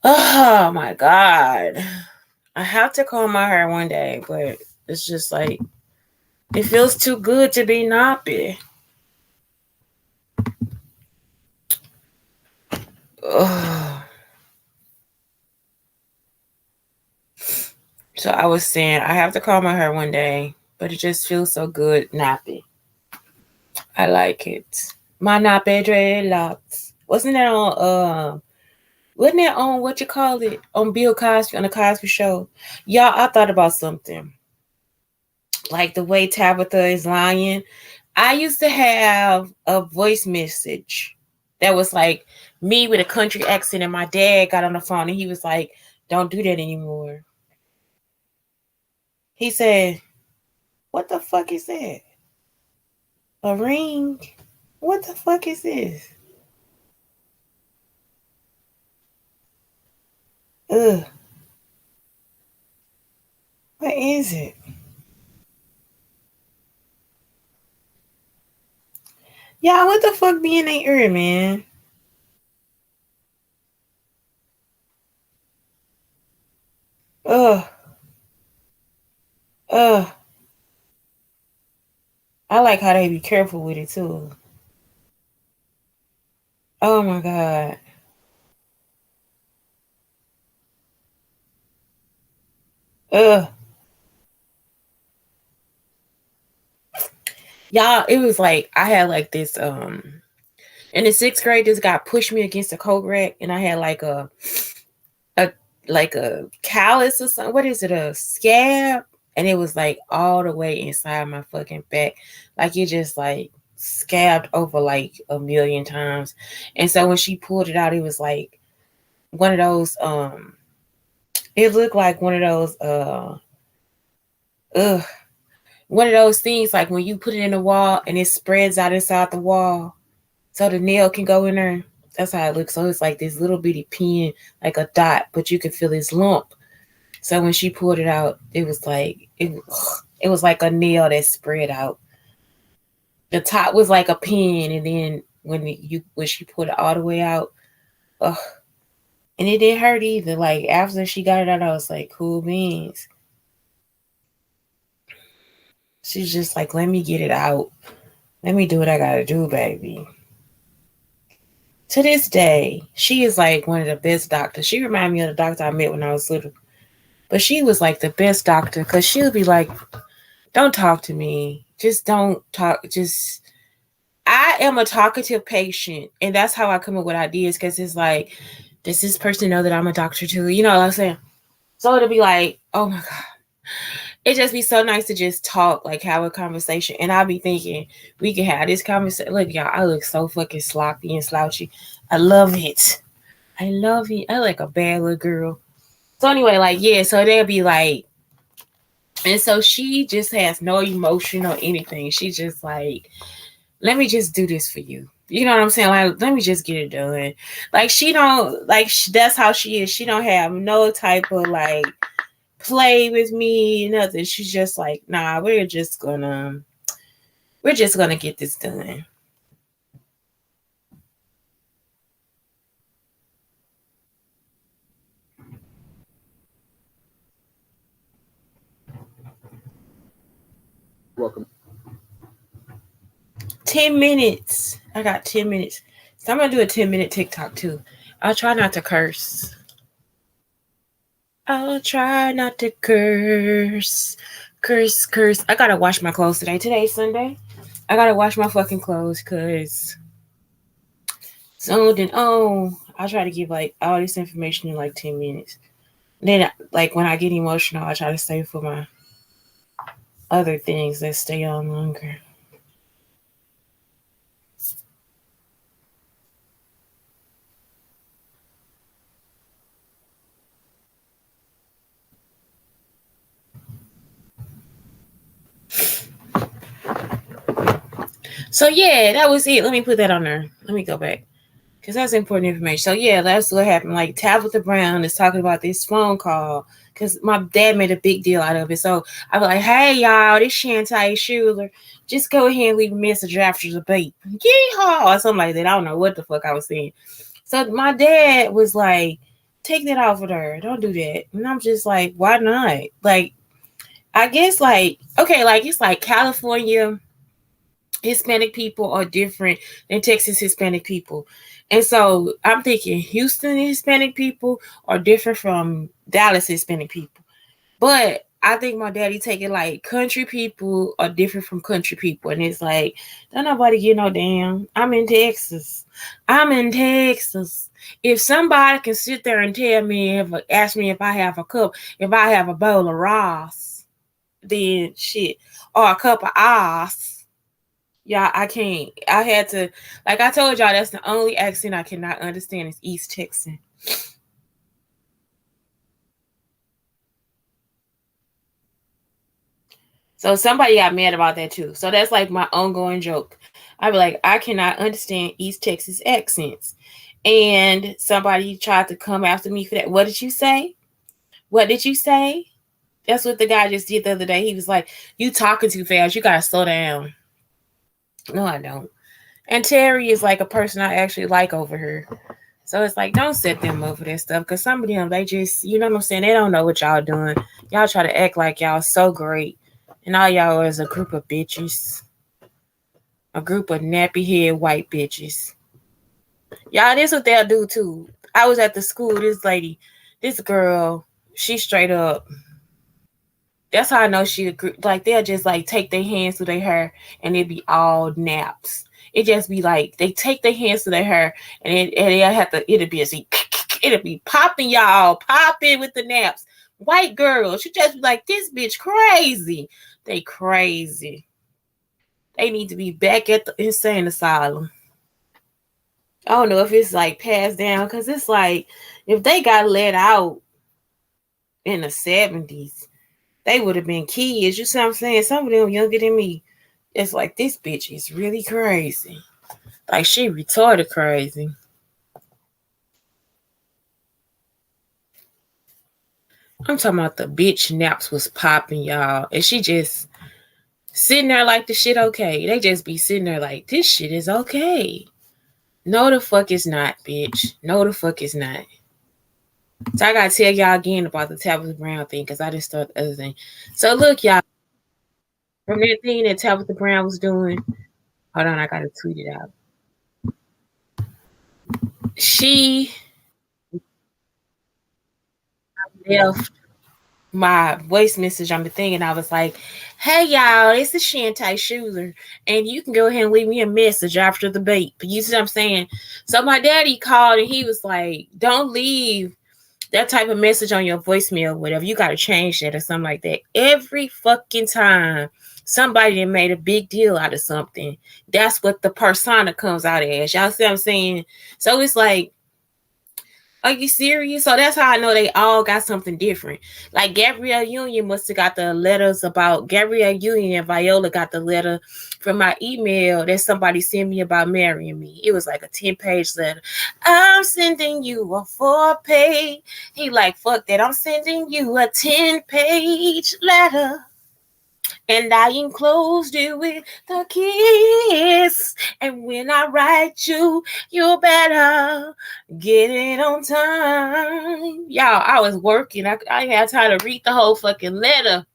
Oh my God. I have to comb my hair one day, but it's just like, it feels too good to be nappy. Ugh. So I was saying, I have to comb my hair one day, but it just feels so good nappy. I like it. My nappy dreadlocks. Wasn't that on what you call it? On Bill Cosby, on the Cosby Show? Y'all, I thought about something. Like the way Tabitha is lying. I used to have a voice message that was like me with a country accent, and my dad got on the phone and he was like, "Don't do that anymore." He said, "What the fuck is that? A ring? What the fuck is this?" Ugh. What is it? Yeah, what the fuck be in their ear, man? Ugh. Ugh. I like how they be careful with it too. Oh my God. Ugh. Y'all, it was like I had like this in the sixth grade, this guy pushed me against a coat rack and I had like a like a callus or something. What is it? A scab? And it was like all the way inside my fucking back. Like it just like scabbed over like a million times. And so when she pulled it out, it was like one of those it looked like one of those ugh one of those things like when you put it in the wall and it spreads out inside the wall so the nail can go in there. That's how it looks. So it's like this little bitty pin, like a dot, but you can feel this lump. So when she pulled it out, it was like it was like a nail that spread out. The top was like a pin, and then when she pulled it all the way out, ugh, and it didn't hurt either. Like after she got it out, I was like, cool beans. She's just like, let me get it out. Let me do what I gotta do, baby. To this day, she is like one of the best doctors. She reminded me of the doctor I met when I was little. But she was like the best doctor because she'll be like, don't talk to me. Just don't talk. Just, I am a talkative patient. And that's how I come up with ideas because it's like, does this person know that I'm a doctor too? You know what I'm saying? So it'll be like, oh my God. It just be so nice to just talk, like have a conversation. And I'll be thinking, we can have this conversation. Look, y'all, I look so fucking sloppy and slouchy. I love it. I love it. I like a bad little girl. So anyway, like, yeah, so they'll be like, and so she just has no emotion or anything. She just like, let me just do this for you. You know what I'm saying? Like, let me just get it done. Like, she don't, like, that's how she is. She don't have no type of, like, play with me, nothing. She's just like, nah, we're just gonna get this done. Welcome. 10 minutes. I got 10 minutes. So I'm gonna do a 10-minute TikTok too. I'll try not to curse. I'll try not to curse. Curse. I gotta wash my clothes today. Today's Sunday. I gotta wash my fucking clothes because so then I'll try to give like all this information in like 10 minutes. Then like when I get emotional, I try to save for my other things that stay on longer. So yeah, that was it. Let me put that on there. Let me go back. Because that's important information. So yeah, that's what happened. Like Tabitha Brown is talking about this phone call because my dad made a big deal out of it. So I was like, hey y'all, this Shantae Schuler. Just go ahead and leave a message after the beep. Yeehaw! Or something like that. I don't know what the fuck I was saying. So my dad was like, take that off of her. Don't do that. And I'm just like, why not? Like, I guess like, okay, like it's like California Hispanic people are different than Texas Hispanic people. And so I'm thinking Houston Hispanic people are different from Dallas Hispanic people. But I think my daddy take it like country people are different from country people. And it's like, don't nobody get no damn. I'm in Texas. I'm in Texas. If somebody can sit there and tell me, ask me if I have a cup, if I have a bowl of rice, then shit, or a cup of ice. Yeah, I can't. I had to, like I told y'all, that's the only accent I cannot understand is East Texan. So somebody got mad about that too. So that's like my ongoing joke. I be like, I cannot understand East Texas accents. And somebody tried to come after me for that. What did you say? What did you say? That's what the guy just did the other day. He was like, you talking too fast. You got to slow down. No, I don't. And Terry is like a person I actually like over here. So it's like, don't set them up for that stuff. Because some of them, they just, you know what I'm saying? They don't know what y'all doing. Y'all try to act like y'all so great. And all y'all is a group of bitches. A group of nappy head white bitches. Y'all, this what they'll do too. I was at the school, this lady, this girl, she straight up. That's how I know she like they'll just like take their hands through their hair and it be all naps. It just be like they take their hands through their hair and they'll have to it'll be it'll be popping y'all, popping with the naps. White girls, she just be like, this bitch crazy. They crazy. They need to be back at the insane asylum. I don't know if it's like passed down because it's like if they got let out in the 70s, they would have been kids. You see what I'm saying? Some of them younger than me. It's like this bitch is really crazy. Like she retarded crazy. I'm talking about the bitch naps was popping, y'all. And she just sitting there like the shit okay. They just be sitting there like this shit is okay. No, the fuck is not, bitch. No, the fuck is not. So I gotta tell y'all again about the Tabitha Brown thing because I just started the other thing. So look, y'all, from that thing that Tabitha Brown was doing. Hold on, I gotta tweet it out. She left my voice message on the thing, and I was like, "Hey y'all, this is Shantae Schuler, and you can go ahead and leave me a message after the beep." You see what I'm saying? So my daddy called, and he was like, "Don't leave that type of message on your voicemail, whatever. You got to change that or something like that." Every fucking time somebody that made a big deal out of something, that's what the persona comes out as. Y'all see what I'm saying? So it's like, are you serious? So that's how I know they all got something different. Like Gabrielle Union must have got the letters about Gabrielle Union and Viola got the letter from my email that somebody sent me about marrying me. It was like a 10-page letter. I'm sending you a 4-page. He like, fuck that. I'm sending you a 10-page letter. And I enclosed it with the kiss. And when I write you, you better get it on time. Y'all, I was working. I had time to read the whole fucking letter.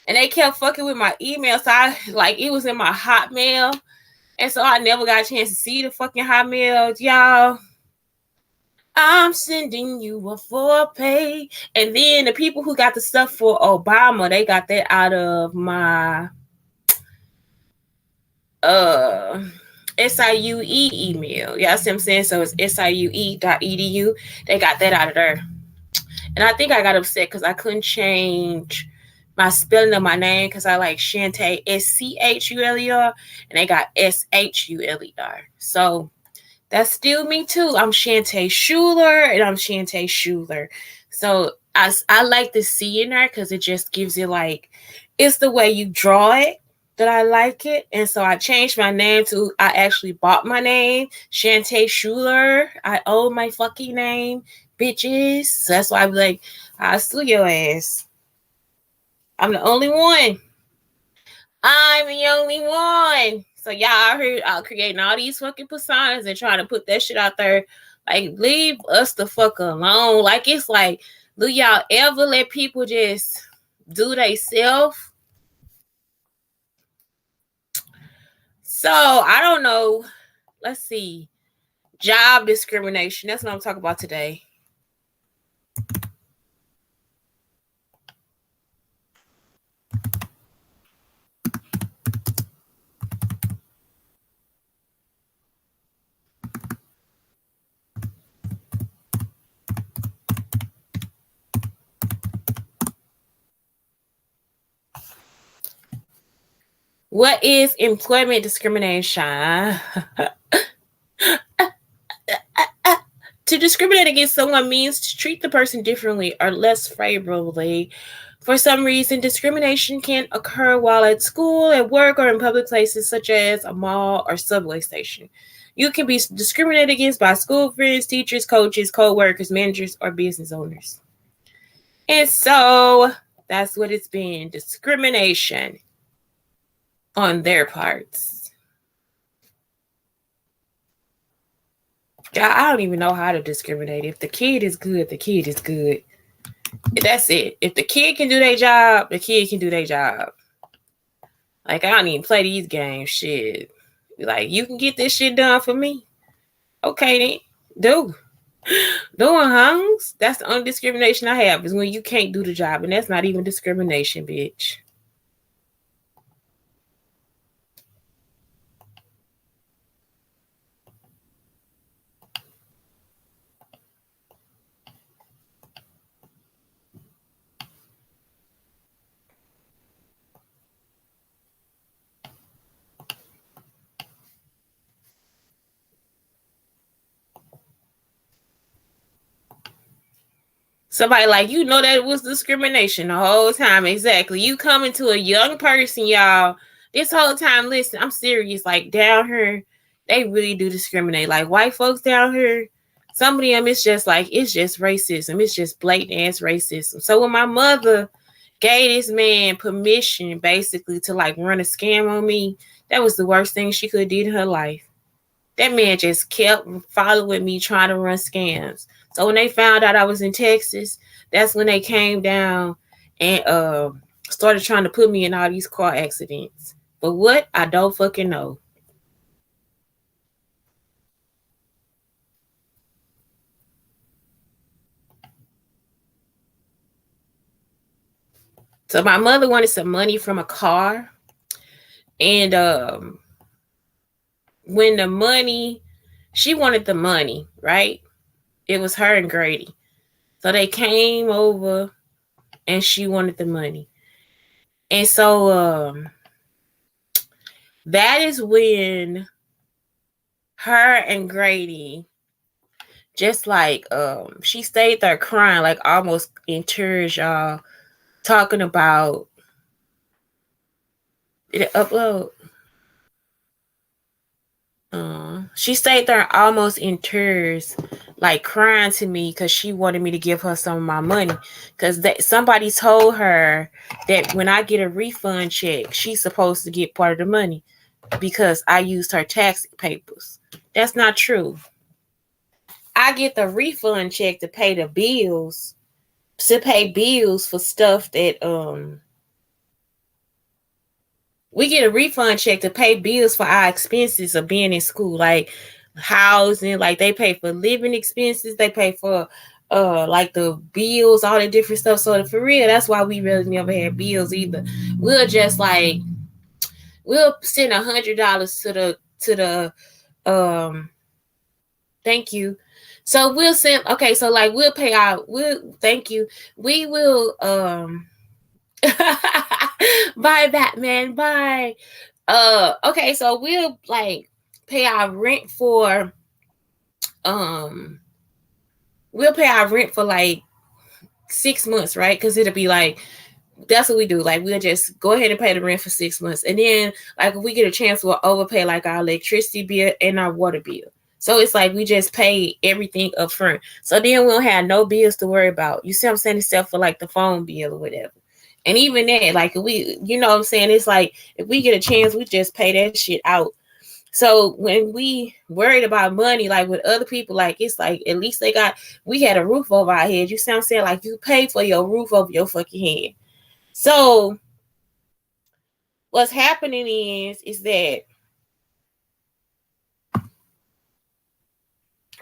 And they kept fucking with my email. So I like it was in my Hotmail. And so I never got a chance to see the fucking Hotmail, y'all. I'm sending you a 4-page. And then the people who got the stuff for Obama, they got that out of my SIUE email. Y'all see what I'm saying? So it's siue.edu. They got that out of there. And I think I got upset because I couldn't change my spelling of my name because I like Shantae SCHULER and they got SHULER. So that's still me too. I'm Shantae Schuler and I'm Shantae Schuler. So I like the C in there because it just gives it like, it's the way you draw it that I like it. And so I changed my name to, I actually bought my name, Shantae Schuler. I own my fucking name, bitches. So that's why I'm like, I'll sue your ass. I'm the only one. I'm the only one. So y'all out here creating all these fucking personas and trying to put that shit out there. Like, leave us the fuck alone. Like, it's like, do y'all ever let people just do they self? So I don't know. Let's see. Job discrimination. That's what I'm talking about today. What is employment discrimination? To discriminate against someone means to treat the person differently or less favorably. For some reason, discrimination can occur while at school, at work, or in public places such as a mall or subway station. You can be discriminated against by school friends, teachers, coaches, co-workers, managers, or business owners. And so that's what it's been, discrimination on their parts. I don't even know how to discriminate. If the kid is good, the kid is good. That's it. If the kid can do their job, the kid can do their job. Like, I don't even play these games. Shit. Like, you can get this shit done for me. Okay, then. Do. Doing hungs. That's the only discrimination I have is when you can't do the job. And that's not even discrimination, bitch. Somebody like, you know, that was discrimination the whole time. Exactly. You coming to a young person, y'all, this whole time. Listen, I'm serious. Like, down here, they really do discriminate. Like, white folks down here, some of them, it's just like, it's just racism. It's just blatant ass racism. So when my mother gave this man permission basically to like run a scam on me, that was the worst thing she could have did in her life. That man just kept following me trying to run scams. So when they found out I was in Texas, that's when they came down and started trying to put me in all these car accidents. But what? I don't fucking know. So my mother wanted some money from a car. And when the money, she wanted the money, right? It was her and Grady. So they came over and she wanted the money. And so that is when her and Grady just like she stayed there crying, like almost in tears, y'all, talking about did it upload? She stayed there almost in tears, like crying to me because she wanted me to give her some of my money. Because somebody told her that when I get a refund check, she's supposed to get part of the money because I used her tax papers. That's not true. I get the refund check to pay the bills, for stuff that we get a refund check to pay bills for our expenses of being in school, like housing, like they pay for living expenses, they pay for like the bills, all the different stuff. So for real, that's why we really never had bills either. We'll just like we'll send $100 to the thank you. So we'll send so like we'll pay out, thank you. We will bye Batman, bye. Okay, so we'll like pay our rent for we'll pay our rent for like 6 months, right? Because it'll be like that's what we do. Like we'll just go ahead and pay the rent for 6 months. And then like if we get a chance, we'll overpay like our electricity bill and our water bill. So it's like we just pay everything up front. So then we'll have no bills to worry about. You see what I'm saying? Except for like the phone bill or whatever. And even that, like we, you know what I'm saying? It's like if we get a chance, we just pay that shit out. So when we worried about money, like with other people, like it's like at least we had a roof over our head. You see what I'm saying? Like you pay for your roof over your fucking head. So what's happening is that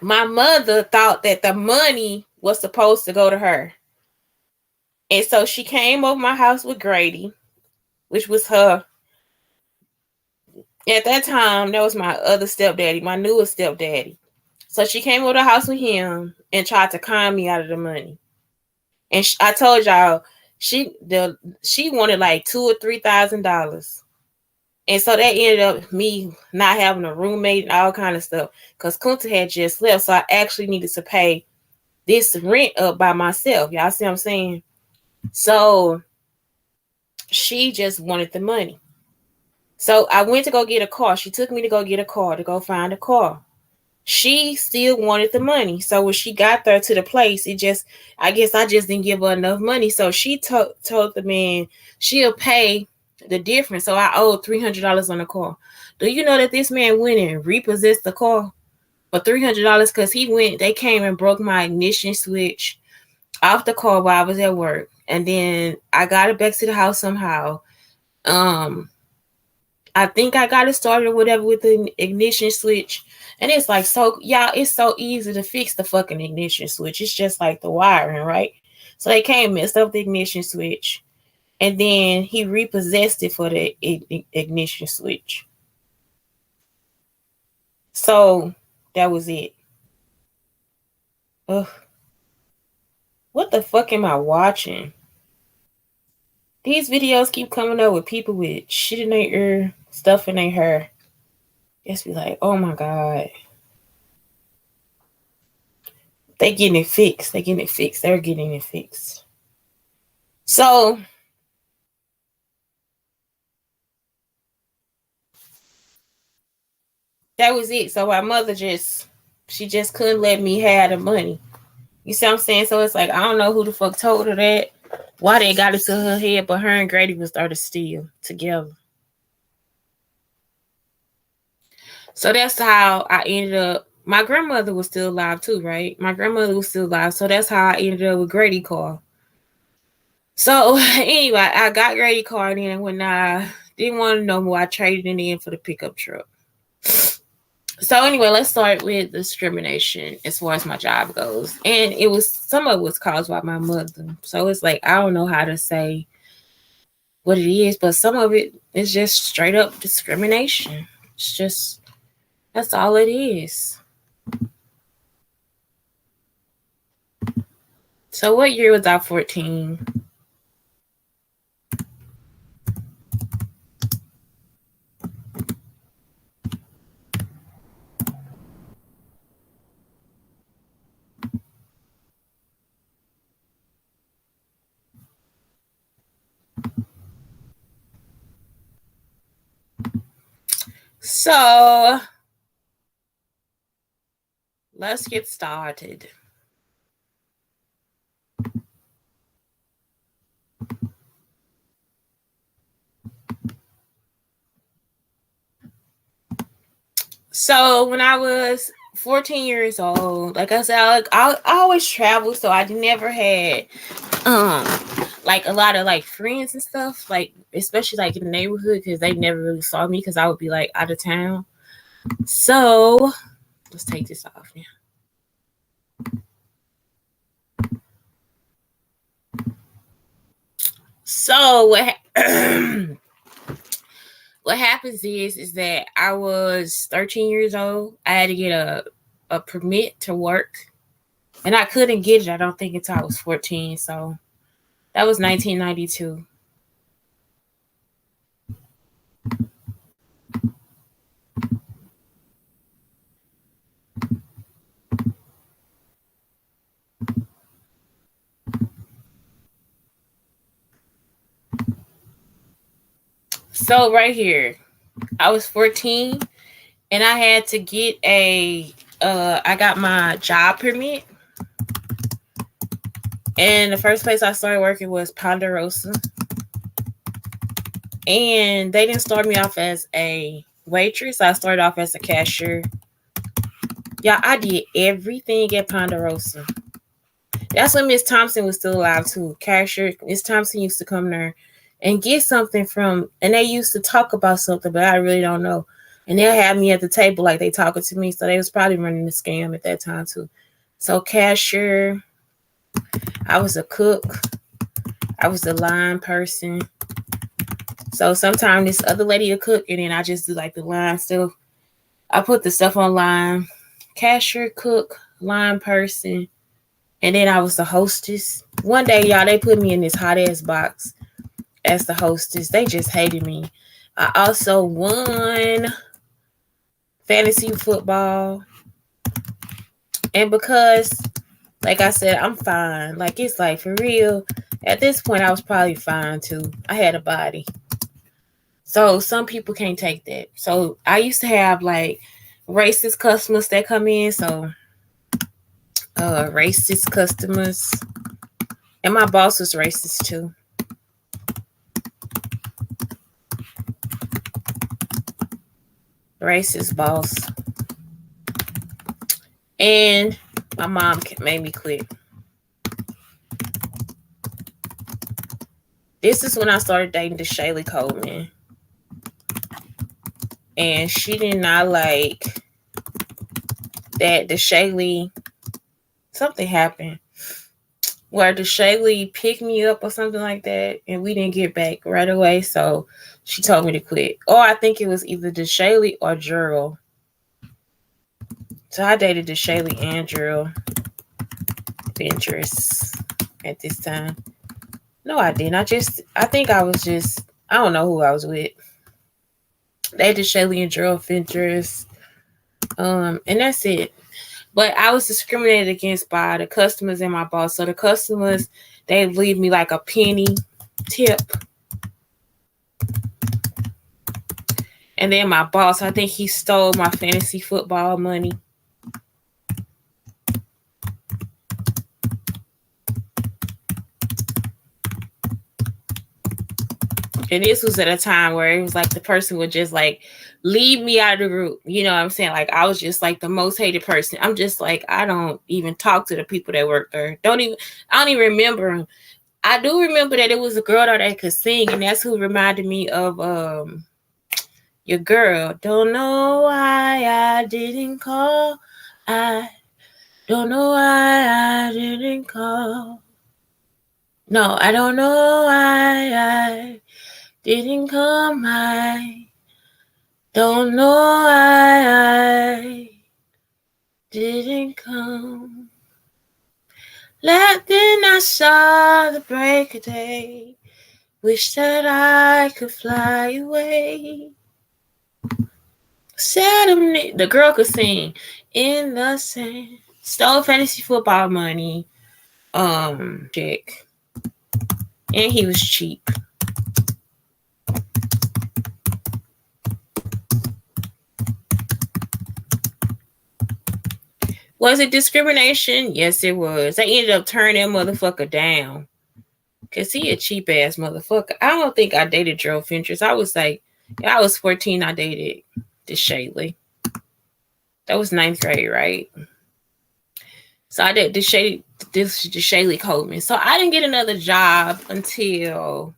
my mother thought that the money was supposed to go to her. And so she came over my house with Grady, which was her. At that time, that was my other stepdaddy, my newest stepdaddy. So she came over the house with him and tried to con me out of the money. And I told y'all she wanted like $2,000 or $3,000. And so that ended up me not having a roommate and all kind of stuff because Kunta had just left. So I actually needed to pay this rent up by myself. Y'all see what I'm saying? So she just wanted the money. So I went to go get a car. She took me to go get a car, to go find a car. She still wanted the money. So when she got there to the place, I guess I just didn't give her enough money. So she told the man she'll pay the difference. So I owed $300 on the car. Do you know that this man went and repossessed the car for $300 because they came and broke my ignition switch off the car while I was at work. And then I got it back to the house somehow. I think I got it started or whatever with the ignition switch. And it's like, so y'all, it's so easy to fix the fucking ignition switch. It's just like the wiring, right? So they came, messed up the ignition switch. And then he repossessed it for the ignition switch. So that was it. Ugh. What the fuck am I watching? These videos keep coming up with people with shit in their ear, stuff in their hair. Just be like, oh my God. They getting it fixed. They're getting it fixed. So that was it. So my mother she just couldn't let me have the money. You see what I'm saying? So it's like, I don't know who the fuck told her that, why they got it to her head, but her and Grady was started to steal together. So that's how I ended up. My grandmother was still alive too, right? My grandmother was still alive. So that's how I ended up with Grady car. So anyway, I got Grady car, and then when I didn't want to know more, I traded it in for the pickup truck. So anyway, let's start with discrimination as far as my job goes. And some of it was caused by my mother. So it's like, I don't know how to say what it is, but some of it is just straight up discrimination. It's just, that's all it is. So what year was I 14? So let's get started. So when I was 14 years old, like I said, I always traveled, so I never had like a lot of like friends and stuff, like especially like in the neighborhood, because they never really saw me because I would be like out of town. So let's take this off now. So what happens is that I was 13 years old. I had to get a permit to work, and I couldn't get it, I don't think, until I was 14. So that was 1992. So right here, I was 14, and I had to get I got my job permit. And the first place I started working was Ponderosa. And they didn't start me off as a waitress. I started off as a cashier. Yeah, I did everything at Ponderosa. That's when Miss Thompson was still alive too. Cashier, Miss Thompson used to come there and get something from, and they used to talk about something, but I really don't know. And they'll have me at the table like they talking to me. So they was probably running the scam at that time too. So cashier, I was a cook. I was the line person. So sometimes this other lady will cook, and then I just do like the line stuff. I put the stuff online. Cashier, cook, line person. And then I was the hostess. One day, y'all, they put me in this hot ass box as the hostess. They just hated me. I also won fantasy football. And because, like I said, I'm fine. Like, it's like, for real, at this point, I was probably fine too. I had a body. So some people can't take that. So I used to have like racist customers that come in. So racist customers. And my boss was racist too. Racist boss. And my mom made me quit. This is when I started dating the Shaylee Coleman. And she did not like that the Shaylee, something happened where the Shaylee picked me up or something like that, and we didn't get back right away. So she told me to quit. Or I think it was either the Shaylee or Gerald. So I dated the Shaylee and Gerald Ventress at this time. No, I didn't. I think I was just, I don't know who I was with. They did Shaylee and Gerald Ventress. And that's it. But I was discriminated against by the customers and my boss. So the customers, they leave me like a penny tip. And then my boss, I think he stole my fantasy football money. And this was at a time where it was like the person would just like leave me out of the group. You know what I'm saying? Like I was just like the most hated person. I'm just like, I don't even talk to the people that work there. I don't even remember them. I do remember that it was a girl that could sing, and that's who reminded me of your girl. Don't know why I didn't call. I don't know why I didn't call. No, I don't know why I didn't come. I don't know why I didn't come. Then I saw the break of day. Wish that I could fly away. The girl could sing in the sand. Stole fantasy football money. Chick. And he was cheap. Was it discrimination? Yes, it was. They ended up turning that motherfucker down. Because he a cheap ass motherfucker. I don't think I dated Gerald Fintress. I was 14, I dated this Shaylee. That was 9th grade, right? So I did this Shaylee Coleman. So I didn't get another job until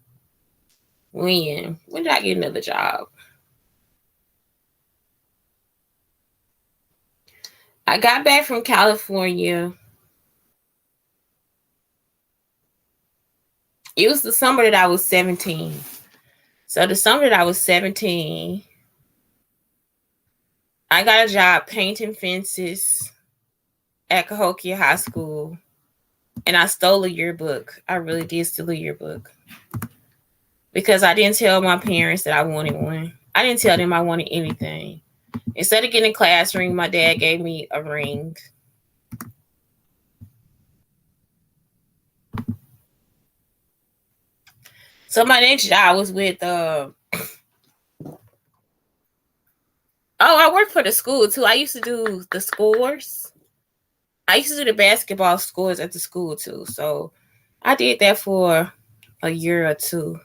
when? When did I get another job? I got back from California. It was the summer that I was 17. So the summer that I was 17, I got a job painting fences at Cahokia High School. And I stole a yearbook. I really did steal a yearbook. Because I didn't tell my parents that I wanted one. I didn't tell them I wanted anything. Instead of getting a class ring, my dad gave me a ring. So my next job was with I worked for the school too. I used to do the scores. I used to do the basketball scores at the school too. So I did that for a year or two.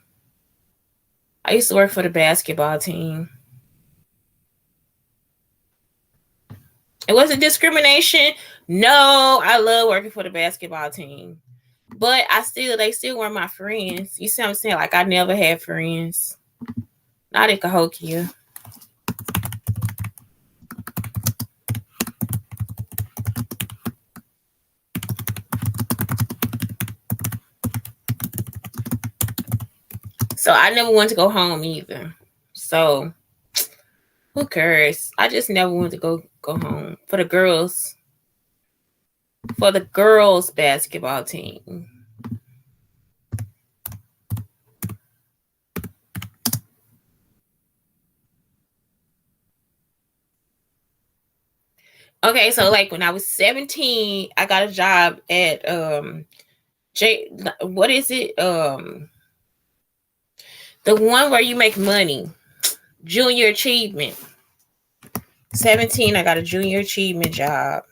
I used to work for the basketball team. It wasn't discrimination. No, I love working for the basketball team. But they still weren't my friends. You see what I'm saying? Like, I never had friends. Not in Cahokia. So I never wanted to go home either. So who cares? I just never wanted to go home for the girls. For the girls basketball team. Okay, so like when I was 17, I got a job at what is it? The one where you make money. Junior achievement. 17, I got a junior achievement job.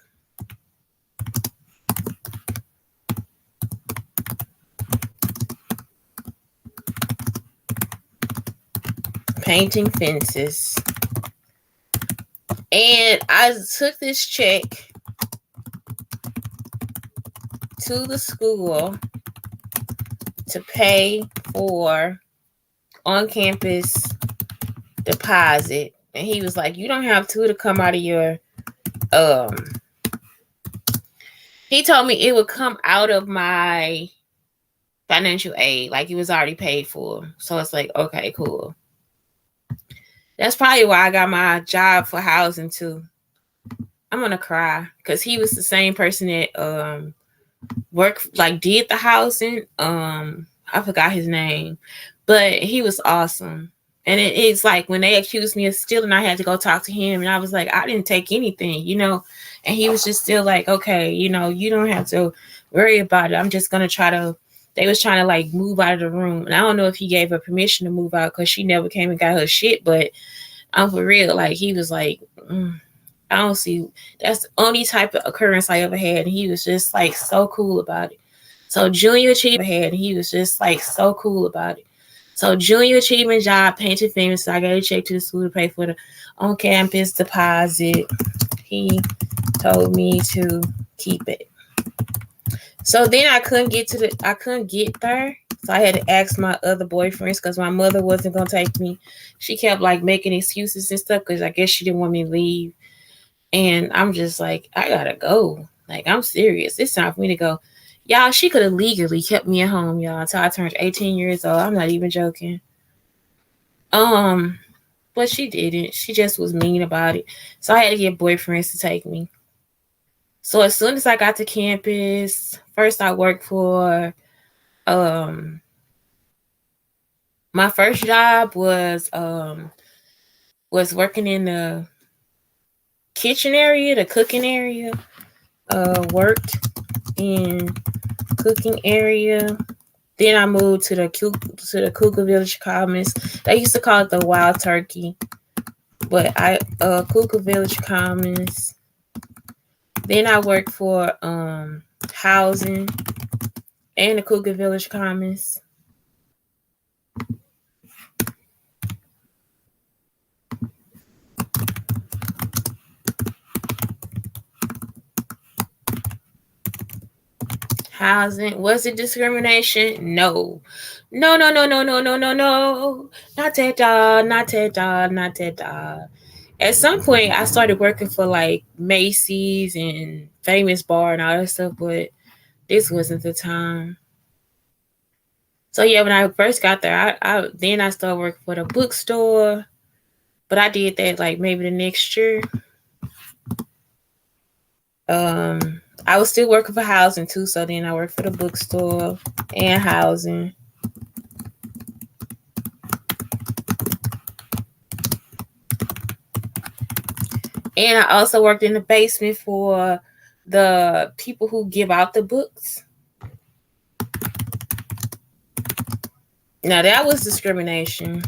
Painting fences. And I took this check to the school to pay for on-campus deposit. And he was like, you don't have to come out of your he told me it would come out of my financial aid, like it was already paid for. So it's like, okay, cool. That's probably why I got my job for housing too. I'm gonna cry because he was the same person that did the housing. I forgot his name, but he was awesome. And it's like when they accused me of stealing, I had to go talk to him, and I was like, I didn't take anything, And he was just still like, okay, you don't have to worry about it. I'm just gonna try to. They was trying to like move out of the room, and I don't know if he gave her permission to move out because she never came and got her shit. But I'm for real, like he was like, I don't see. That's the only type of occurrence I ever had, and he was just like so cool about it. So junior achievement job, painting famous. So I got a check to the school to pay for the on-campus deposit. He told me to keep it. So then I couldn't get there. So I had to ask my other boyfriends because my mother wasn't gonna take me. She kept like making excuses and stuff because I guess she didn't want me to leave. And I'm just like, I gotta go. Like, I'm serious. It's time for me to go. Y'all, she could have legally kept me at home, y'all, until I turned 18 years old. I'm not even joking. But she didn't. She just was mean about it. So I had to get boyfriends to take me. So as soon as I got to campus, first I worked for my first job was working in the kitchen area, the cooking area. Worked in cooking area. Then I moved to the Cougar Village Commons. They used to call it the Wild Turkey, but Cougar Village Commons. Then I worked for housing and the Cougar Village Commons. Housing. Was it discrimination? No. No. Not at all. At some point, I started working for like Macy's and Famous Bar and all that stuff, but this wasn't the time. So yeah, when I first got there, I started working for the bookstore, but I did that like maybe the next year. I was still working for housing too, so then I worked for the bookstore and housing. And I also worked in the basement for the people who give out the books. Now that was discrimination.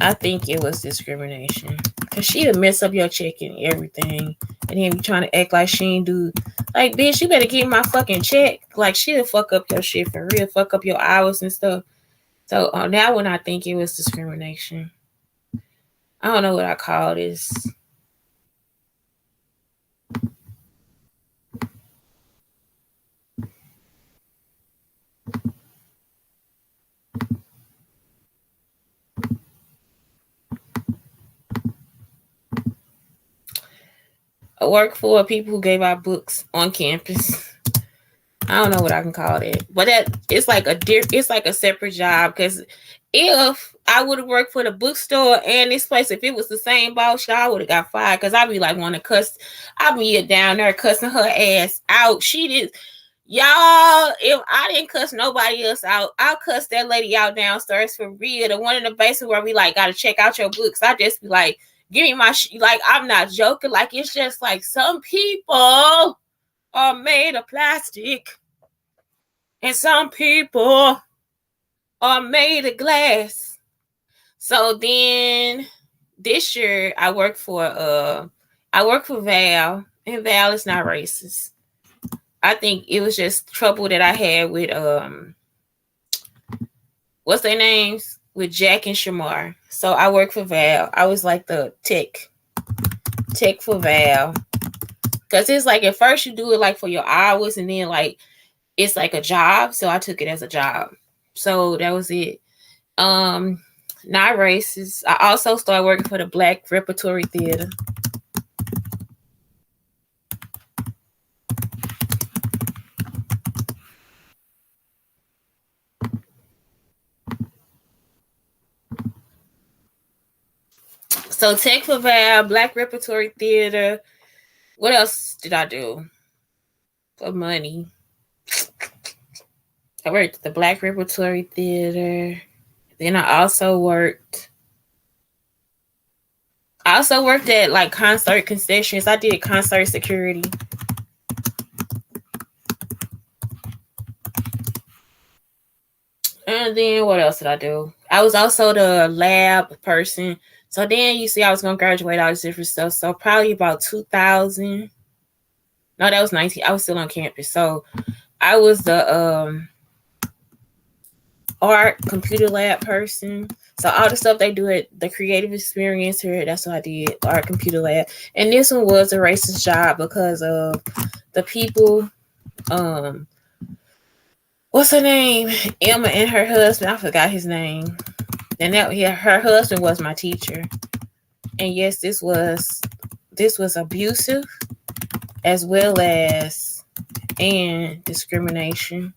I think it was discrimination because she'd mess up your check and everything. And then be trying to act like she ain't do. Like, bitch, you better give my fucking check. Like, she'll fuck up your shit for real. Fuck up your hours and stuff. So that one, I think it was discrimination. I don't know what I call this. I work for people who gave out books on campus. I don't know what I can call it, but that it's like a separate job. Because if I would have worked for the bookstore and this place, if it was the same boss, I would have got fired. Because I'd be like, want to cuss. I'd be down there cussing her ass out. She did, y'all. If I didn't cuss nobody else out, I'll cuss that lady out downstairs for real. The one in the basement where we like gotta check out your books. I just be like, give me my like. I'm not joking. Like, it's just like some people are made of plastic and some people are made of glass. So then this year I work for Val, and Val is not racist. I think it was just trouble that I had with what's their names? With Jack and Shamar. So I work for Val. I was like the tech for Val. Cause it's like at first you do it like for your hours, and then like it's like a job. So I took it as a job. So that was it. Not racist. I also started working for the Black Repertory Theater. So Tech for Val, Black Repertory Theater. What else did I do for money? I worked at the Black Repertory Theater. Then I also worked at like concert concessions. I did concert security. And then what else did I do? I was also the lab person. So then you see I was going to graduate all this different stuff. So probably about 2000. No, that was 19. I was still on campus. So I was the art computer lab person. So all the stuff they do at the creative experience here, that's what I did, art computer lab. And this one was a racist job because of the people, what's her name? Emma and her husband. I forgot his name. And her husband was my teacher. And yes, this was abusive as well as and discrimination.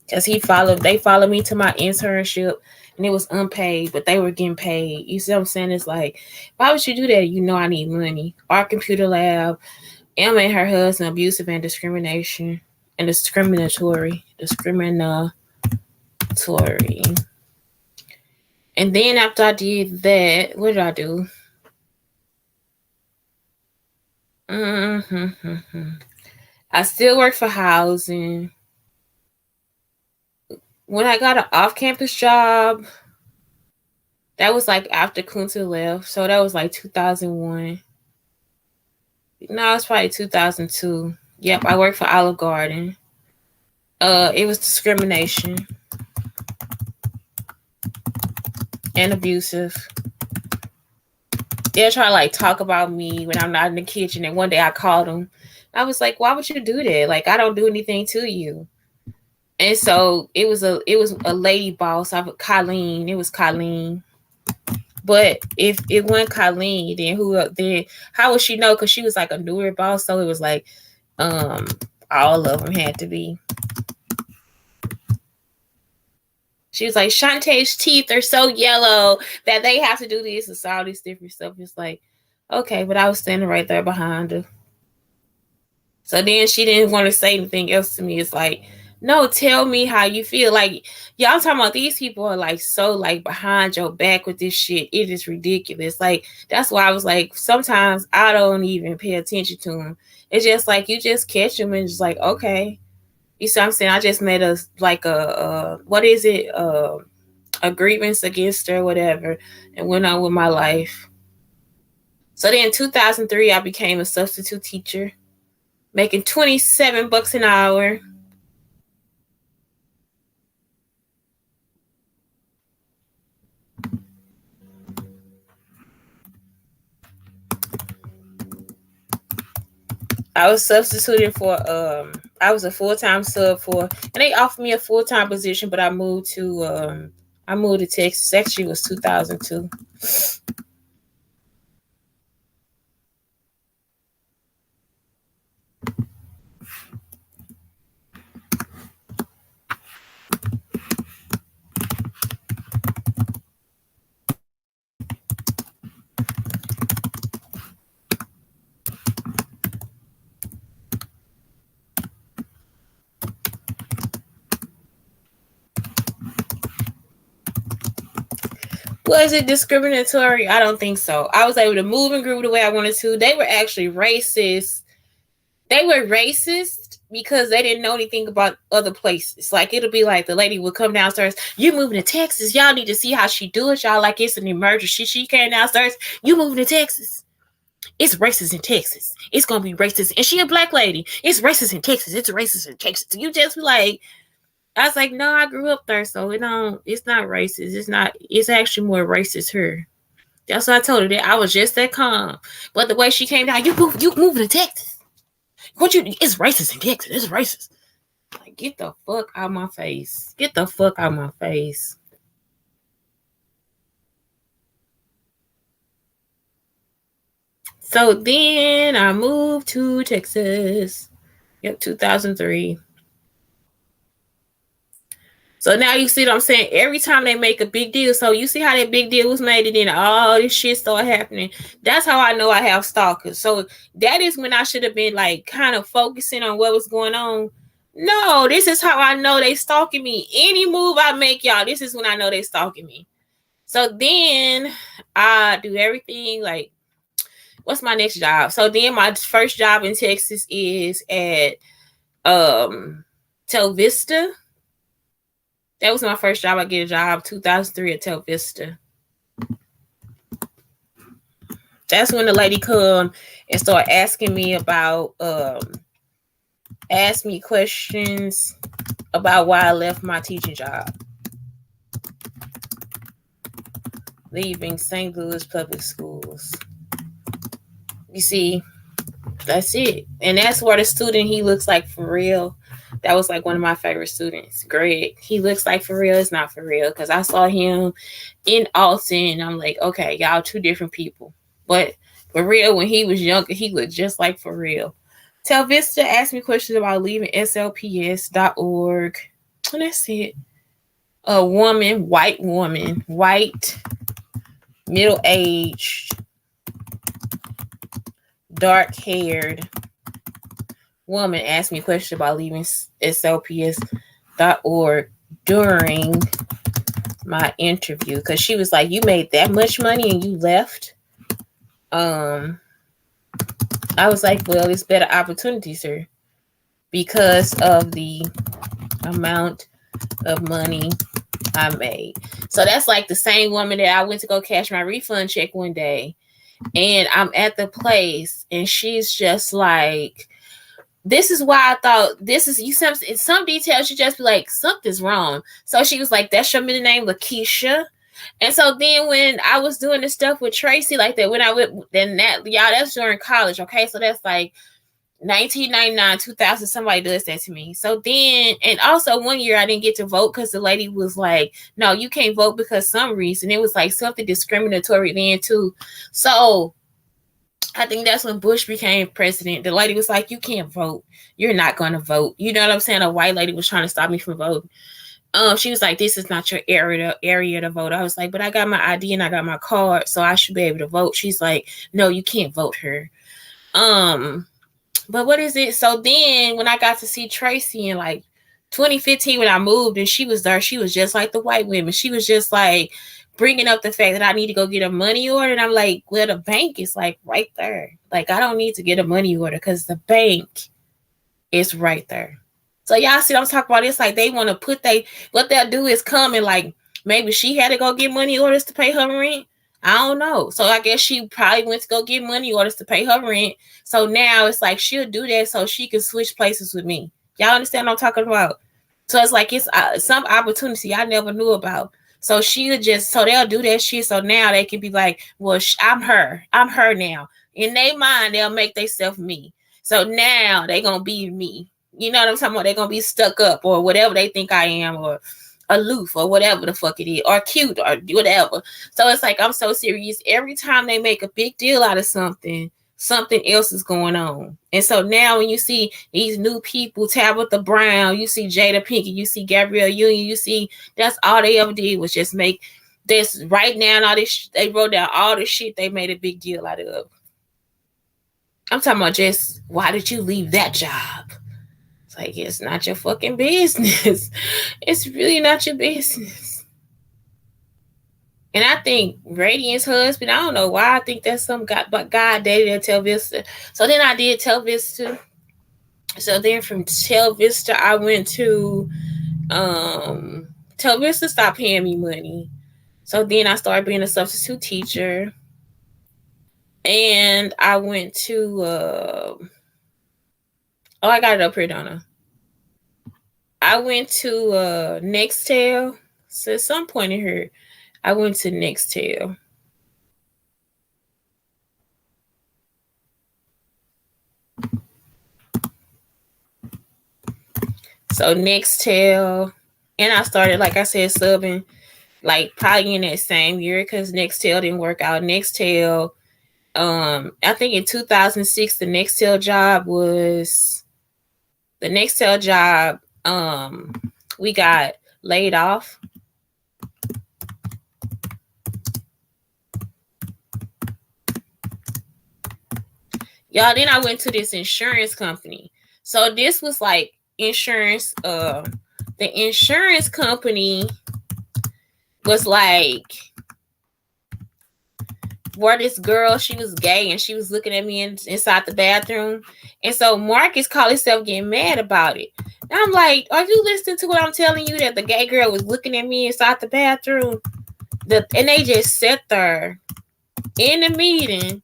Because they followed me to my internship, and it was unpaid, but they were getting paid. You see what I'm saying? It's like, why would you do that? You know I need money. Our computer lab, Emma and her husband, abusive and discrimination. And discriminatory. And then after I did that, what did I do? I still work for housing. When I got an off-campus job, that was like after Kunta left. So that was like 2001. No, it's probably 2002. Yep, I worked for Olive Garden. It was discrimination and abusive. They'll try to like talk about me when I'm not in the kitchen. And one day I called them. I was like, why would you do that? Like, I don't do anything to you. And so it was a lady boss. Colleen. It was Colleen. But if it wasn't Colleen, then how would she know? Because she was like a newer boss. So it was like all of them had to be. She was like, Shantae's teeth are so yellow that they have to do this and all this different stuff. It's like, okay, but I was standing right there behind her. So then she didn't want to say anything else to me. It's like, no, tell me how you feel. Like, y'all talking about these people are like so like behind your back with this shit. It is ridiculous. Like, that's why I was like, sometimes I don't even pay attention to them. It's just like you just catch them and just like, okay. You see what I'm saying? I just made a what is it? A grievance against her, whatever, and went on with my life. So then in 2003, I became a substitute teacher, making $27 an hour. I was substituting for I was a full-time sub for, and they offered me a full-time position, but I moved to Texas. Actually, it was 2002. Was it discriminatory? I don't think so. I was able to move and groove the way I wanted to. They were actually racist. They were racist because they didn't know anything about other places. Like, it'll be like the lady would come downstairs. You moving to Texas. Y'all need to see how she do it. Y'all like it's an emergency. She came downstairs. You moving to Texas. It's racist in Texas. It's going to be racist. And she a black lady. It's racist in Texas. It's racist in Texas. You just be like, I was like, no, I grew up there, so it's not racist. It's actually more racist here. That's what I told her, that I was just that calm. But the way she came down, you moving to Texas. It's racist in Texas. It's racist. Like, get the fuck out of my face. Get the fuck out of my face. So then I moved to Texas. Yep, 2003. So now you see what I'm saying? Every time they make a big deal, so you see how that big deal was made, and then all this shit started happening. That's how I know I have stalkers. So that is when I should have been like kind of focusing on what was going on. No, this is how I know they stalking me. Any move I make, y'all, this is when I know they stalking me. So then I do everything like, what's my next job? So then my first job in Texas is at Tel Vista. That was my first job. I get a job 2003 at Tel Vista. That's when the lady come and start asking me about ask me questions about why I left my teaching job, leaving St. Louis Public Schools. You see, that's it. And that's where the student, he looks like for real. That was like one of my favorite students, Greg. He looks like for real. It's not for real, because I saw him in Austin. I'm like, okay, y'all two different people. But for real, when he was younger, he looked just like for real. Tel Vista asked me questions about leaving slps.org. And that's it. A woman, white, middle-aged, dark-haired woman asked me questions about leaving slps.org during my interview, because she was like, you made that much money and you left. I was like, well, it's better opportunities here because of the amount of money I made. So that's like the same woman that I went to go cash my refund check one day, and I'm at the place and she's just like, this is why I thought this is, you some details you just be like, something's wrong. So she was like, that's your middle name, Lakeisha? And so then when I was doing this stuff with Tracy like that, when I went, then that, y'all, that's during college, okay? So that's like 1999, 2000, somebody does that to me. So then, and also one year I didn't get to vote because the lady was like, no, you can't vote because some reason. It was like something discriminatory then too. So I think that's when Bush became president. The lady was like, you can't vote. You're not going to vote. You know what I'm saying? A white lady was trying to stop me from voting. She was like, this is not your area to vote. I was like, but I got my ID and I got my card, so I should be able to vote. She's like, no, you can't vote her. But what is it? So then when I got to see Tracy in like 2015 when I moved and she was there, she was just like the white women. She was just like bringing up the fact that I need to go get a money order. And I'm like, well, the bank is like right there. Like, I don't need to get a money order because the bank is right there. So y'all see what I'm talking about? It's like they want to put what they'll do is come and like, maybe she had to go get money orders to pay her rent. I don't know. So I guess she probably went to go get money orders to pay her rent. So now it's like she'll do that so she can switch places with me. Y'all understand what I'm talking about? So it's like it's some opportunity I never knew about. So she'll just, so they'll do that shit. So now they can be like, well, I'm her. I'm her now. In their mind, they'll make themselves me. So now they going to be me. You know what I'm talking about? They're going to be stuck up or whatever they think I am, or aloof or whatever the fuck it is, or cute or whatever. So it's like, I'm so serious. Every time they make a big deal out of something, something else is going on. And so now when you see these new people, Tabitha Brown, you see Jada Pinkett, you see Gabrielle Union, you see that's all they ever did was just make this right now and all this. They wrote down all the shit they made a big deal out of. I'm talking about just, why did you leave that job? It's like, it's not your fucking business. It's really not your business. And I think Radiant's husband, I don't know why I think that's some guy, but God dated at Tel Vista. So then I did Tel Vista. So then from Tel Vista, I went to Tel Vista stopped paying me money. So then I started being a substitute teacher. And I went to I got it up here, Donna. I went to Nextel. So at some point in here, I went to Nextel. So Nextel, and I started, like I said, subbing, like probably in that same year because Nextel didn't work out. Nextel, I think in 2006, the Nextel job, we got laid off. Y'all, then I went to this insurance company. So this was like insurance. The insurance company was like, where this girl, she was gay and she was looking at me inside the bathroom. And so Marcus called himself getting mad about it. And I'm like, are you listening to what I'm telling you, that the gay girl was looking at me inside the bathroom? And they just sat there in the meeting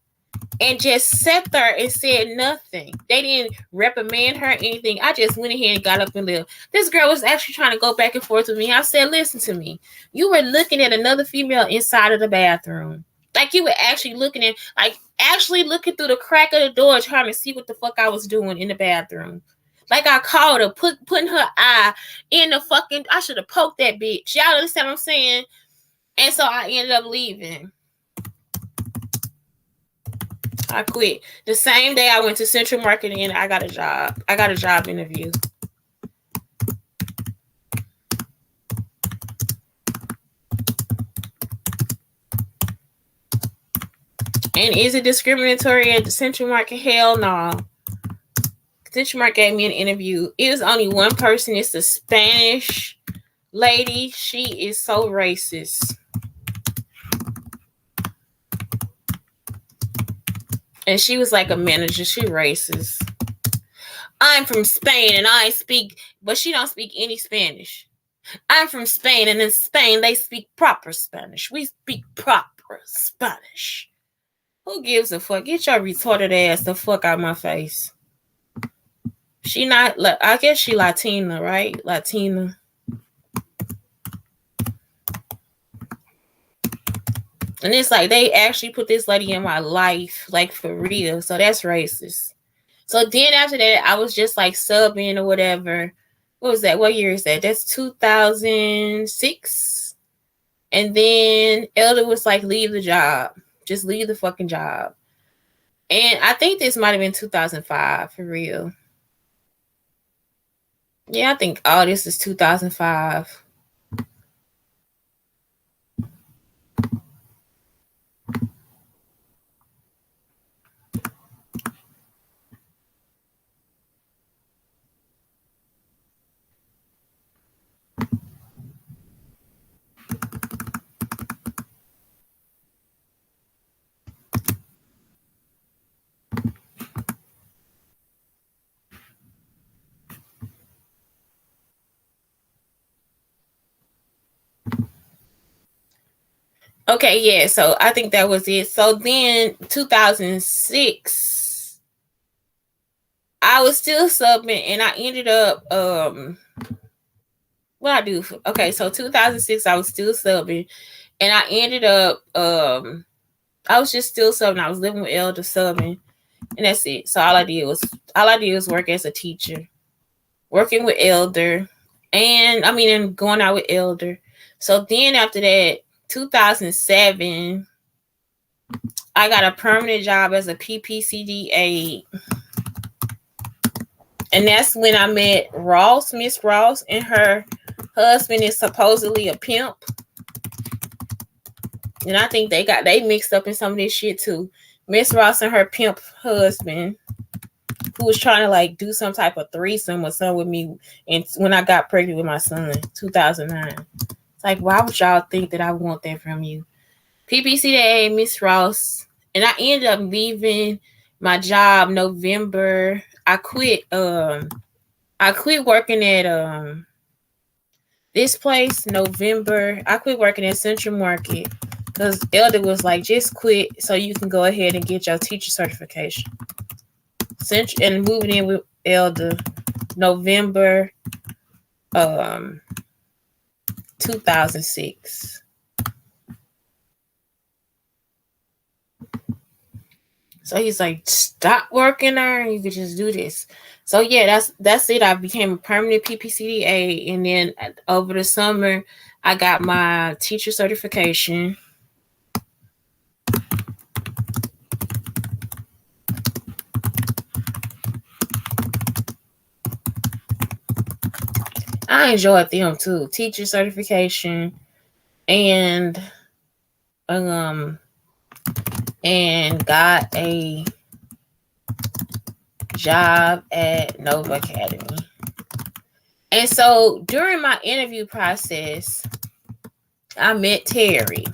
and just sat there and said nothing. They didn't reprimand her or anything. I just went ahead and got up and left. This girl was actually trying to go back and forth with me. I said, listen to me. You were looking at another female inside of the bathroom. Like you were actually looking at, like actually looking through the crack of the door trying to see what the fuck I was doing in the bathroom. Like I called her, putting her eye in the fucking, I should have poked that bitch. Y'all understand what I'm saying? And so I ended up leaving. I quit. The same day I went to Central Marketing and I got a job. I got a job interview. And is it discriminatory at the Central Market? Hell no. Central Market gave me an interview. It was only one person. It's a Spanish lady. She is so racist. And she was like a manager. She racist. I'm from Spain and I speak, but she don't speak any Spanish. I'm from Spain and in Spain they speak proper Spanish. We speak proper Spanish. Who gives a fuck? Get your retarded ass the fuck out of my face. She not, I guess she Latina, right? Latina. And it's like they actually put this lady in my life, like for real. So that's racist. So then after that, I was just like subbing or whatever. What was that? What year is that? That's 2006. And then Elder was like, leave the job. Just leave the fucking job. And I think this might have been 2005 for real. Yeah, I think all this is 2005. Okay, yeah. So I think that was it. So then 2006, I was still subbing, and I ended up what I do. Okay, so 2006, I was still subbing, and I ended up I was just still subbing. I was living with Elder subbing, and that's it. So all I did was work as a teacher, working with Elder, and going out with Elder. So then after that, 2007, I got a permanent job as a PPCD aide. And that's when I met Ross, Miss Ross, and her husband is supposedly a pimp. And I think they mixed up in some of this shit too. Miss Ross and her pimp husband, who was trying to like do some type of threesome or something with me, and when I got pregnant with my son, 2009. It's like, why would y'all think that I want that from you? PPCA, Miss Ross, and I ended up leaving my job November. I quit working at this place November. I quit working at Central Market because Elder was like, just quit so you can go ahead and get your teacher certification. And moving in with Elder November 2006. So he's like, stop working there and you could just do this. So yeah, that's it. I became a permanent PPCDA, and then over the summer I got my teacher certification. I enjoyed them too. Teacher certification and got a job at Nova Academy. And so during my interview process, I met Terry.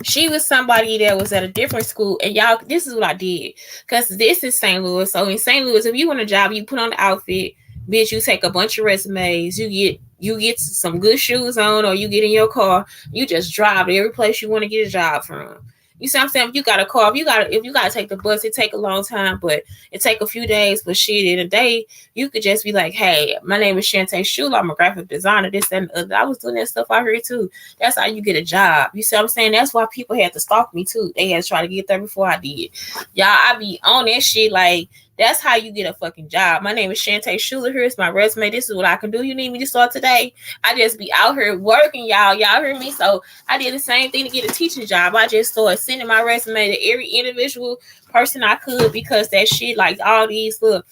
She was somebody that was at a different school, and y'all, this is what I did, because this is St. Louis. So in St. Louis, if you want a job, you put on the outfit, bitch. You take a bunch of resumes, you get some good shoes on, or you get in your car, you just drive to every place you want to get a job from. You see what I'm saying? If you got a car, if you gotta take the bus, it take a long time, but it take a few days. But shit, in a day, you could just be like, hey, my name is Shantae Shula. I'm a graphic designer, this and other. I was doing that stuff out here too. That's how you get a job. You see what I'm saying? That's why people had to stalk me too. They had to try to get there before I did. Y'all, I be on that shit like, that's how you get a fucking job. My name is Shantae Schuler. Here's my resume. This is what I can do. You need me to start today? I just be out here working, y'all. Y'all hear me? So I did the same thing to get a teaching job. I just started sending my resume to every individual person I could, because that shit, like all these, look,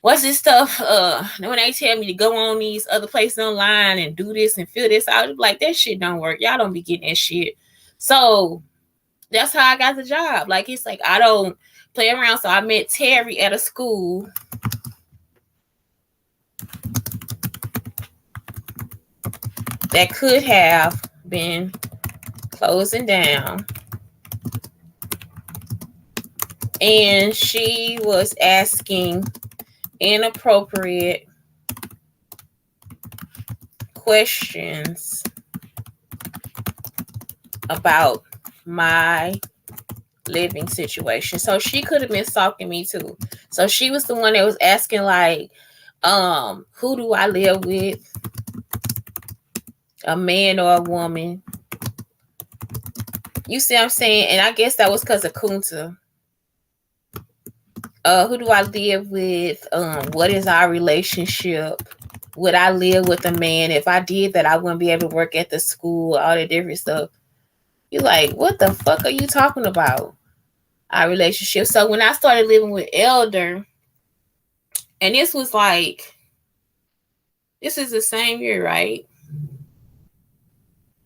what's this stuff? When they tell me to go on these other places online and do this and fill this out, like, that shit don't work. Y'all don't be getting that shit. So that's how I got the job. Like, it's like, I don't play around. So I met Terry at a school. That could have been closing down. And she was asking inappropriate questions about my living situation. So she could have been stalking me too. So she was the one that was asking, like, who do I live with? A man or a woman? You see what I'm saying? And I guess that was because of Kunta. Who do I live with? What is our relationship? Would I live with a man? If I did that, I wouldn't be able to work at the school, all that different stuff. You're like, what the fuck are you talking about? Our relationship. So when I started living with Elder, and this was like, this is the same year, right?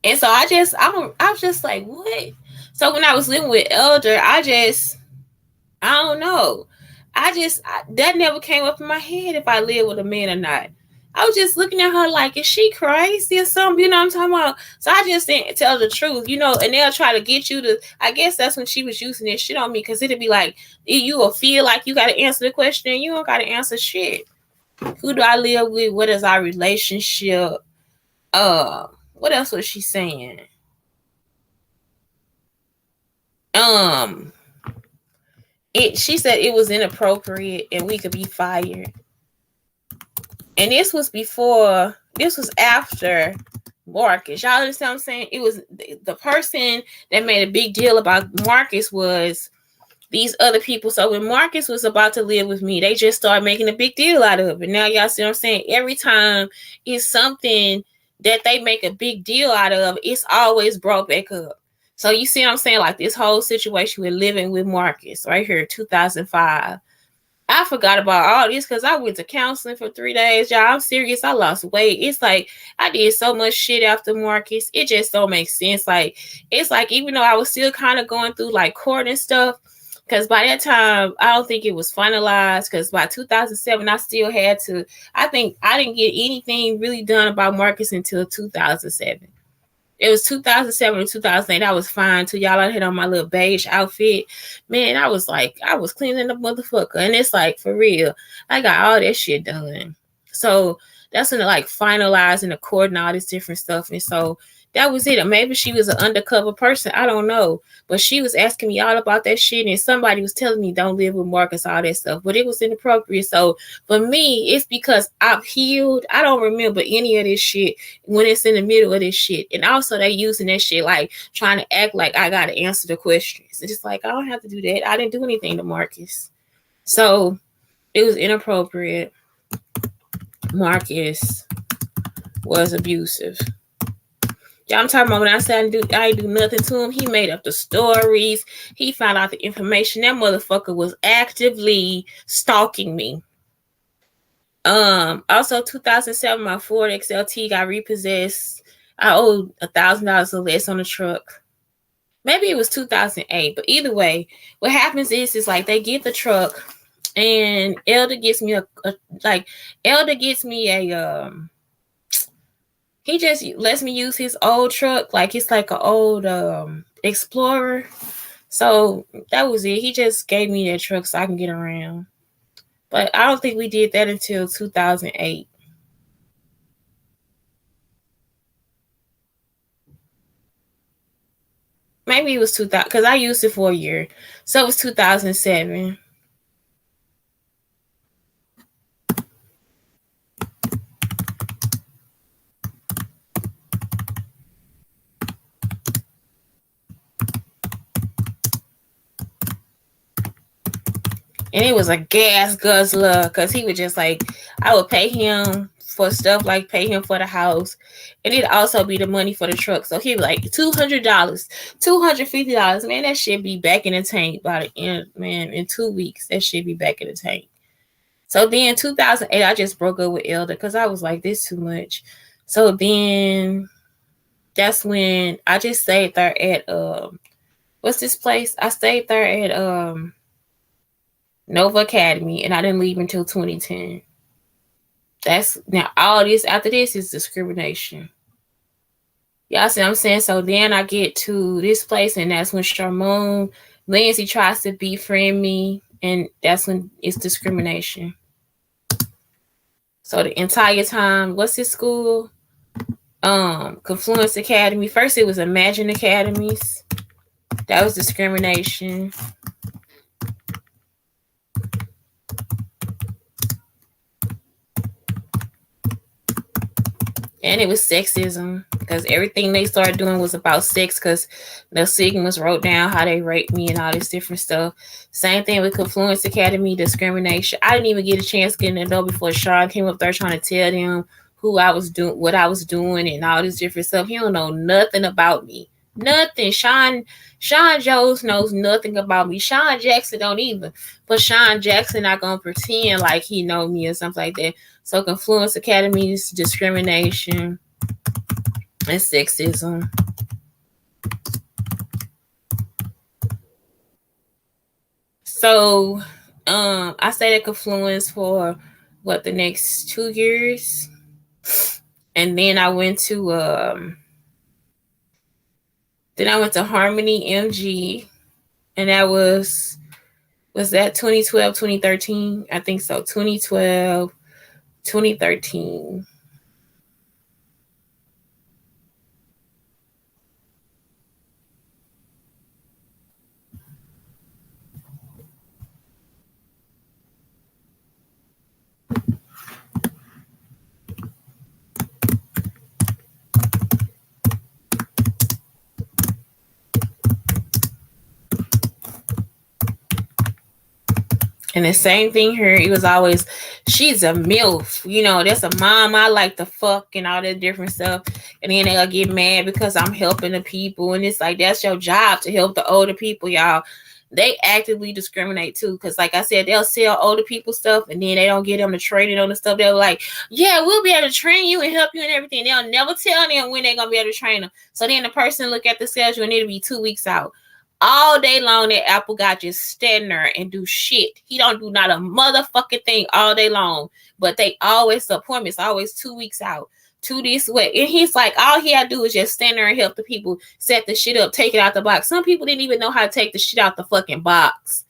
And so I was just like, what? So when I was living with Elder, I don't know. That never came up in my head if I live with a man or not. I was just looking at her like, is she crazy or something? You know what I'm talking about? So I just didn't tell the truth, and they'll try to get you to, I guess that's when she was using this shit on me, because it'd be like, you will feel like you got to answer the question and you don't got to answer shit. Who do I live with? What is our relationship? What else was she saying? She said it was inappropriate and we could be fired. And this was after Marcus. Y'all understand what I'm saying? It was the person that made a big deal about Marcus was these other people. So when Marcus was about to live with me, they just started making a big deal out of it. Now y'all see what I'm saying? Every time it's something that they make a big deal out of, it's always brought back up. So you see what I'm saying? Like this whole situation with living with Marcus right here, 2005. I forgot about all this because I went to counseling for 3 days, y'all. I'm serious. I lost weight. It's like I did so much shit after Marcus. It just don't make sense. Like it's like even though I was still kind of going through like court and stuff, because by that time I don't think it was finalized. Because by 2007, I still had to. I think I didn't get anything really done about Marcus until 2007. It was 2007 or 2008. I was fine till y'all hit on my little beige outfit. Man, I was cleaning the motherfucker. And it's like, for real, I got all that shit done. So that's when like finalizing the court and all this different stuff. And so that was it. Or maybe she was an undercover person. I don't know. But she was asking me all about that shit. And somebody was telling me don't live with Marcus, all that stuff. But it was inappropriate. So for me, it's because I've healed. I don't remember any of this shit when it's in the middle of this shit. And also they using that shit like trying to act like I got to answer the questions. It's just like, I don't have to do that. I didn't do anything to Marcus. So it was inappropriate. Marcus was abusive. Y'all, I'm talking about when I said I didn't do nothing to him. He made up the stories. He found out the information. That motherfucker was actively stalking me. Also 2007, my Ford XLT got repossessed. I owed $1,000 or less on the truck. Maybe it was 2008, but either way, what happens is like they get the truck, and Elder gets me he just lets me use his old truck, like it's like an old Explorer. So that was it. He just gave me that truck so I can get around. But I don't think we did that until 2008. Maybe it was 2000 because I used it for a year. So it was 2007. And it was a gas guzzler because he would just like, I would pay him for stuff like pay him for the house. And it'd also be the money for the truck. So he'd be like $200, $250. Man, that shit be back in the tank by the end, man, in 2 weeks. That shit be back in the tank. So then 2008, I just broke up with Elder because I was like, this too much. So then that's when I just stayed there at what's this place? I stayed there at Nova Academy, and I didn't leave until 2010. That's now all this after this is discrimination. Y'all see what I'm saying? So then I get to this place, and that's when Charmone Lindsay tries to befriend me, and that's when it's discrimination. So the entire time, what's this school? Confluence Academy. First it was Imagine Academies. That was discrimination. And it was sexism because everything they started doing was about sex because the Sigmas wrote down how they raped me and all this different stuff. Same thing with Confluence Academy, discrimination. I didn't even get a chance to get in the door before Sean came up there trying to tell them who I was doing, what I was doing, and all this different stuff. He don't know nothing about me. Nothing. Sean Jones knows nothing about me. Sean Jackson don't either. But Sean Jackson not gonna pretend like he know me or something like that. So Confluence Academy's discrimination and sexism. So I stayed at Confluence for the next 2 years. And then I went to Harmony MG, and that was that 2012, 2013? I think so. 2012, 2013. And the same thing here. It was always, she's a MILF. You know, that's a mom I like to fuck and all that different stuff. And then they'll get mad because I'm helping the people. And it's like, that's your job to help the older people, y'all. They actively discriminate too. Because like I said, they'll sell older people stuff and then they don't get them to trade it on the stuff. They're like, yeah, we'll be able to train you and help you and everything. They'll never tell them when they're going to be able to train them. So then the person look at the schedule and it'll be 2 weeks out. All day long, that Apple guy just stand there and do shit. He don't do not a motherfucking thing all day long. But they always, the appointment's always 2 weeks out. To this way. And he's like, all he had to do is just stand there and help the people set the shit up, take it out the box. Some people didn't even know how to take the shit out the fucking box.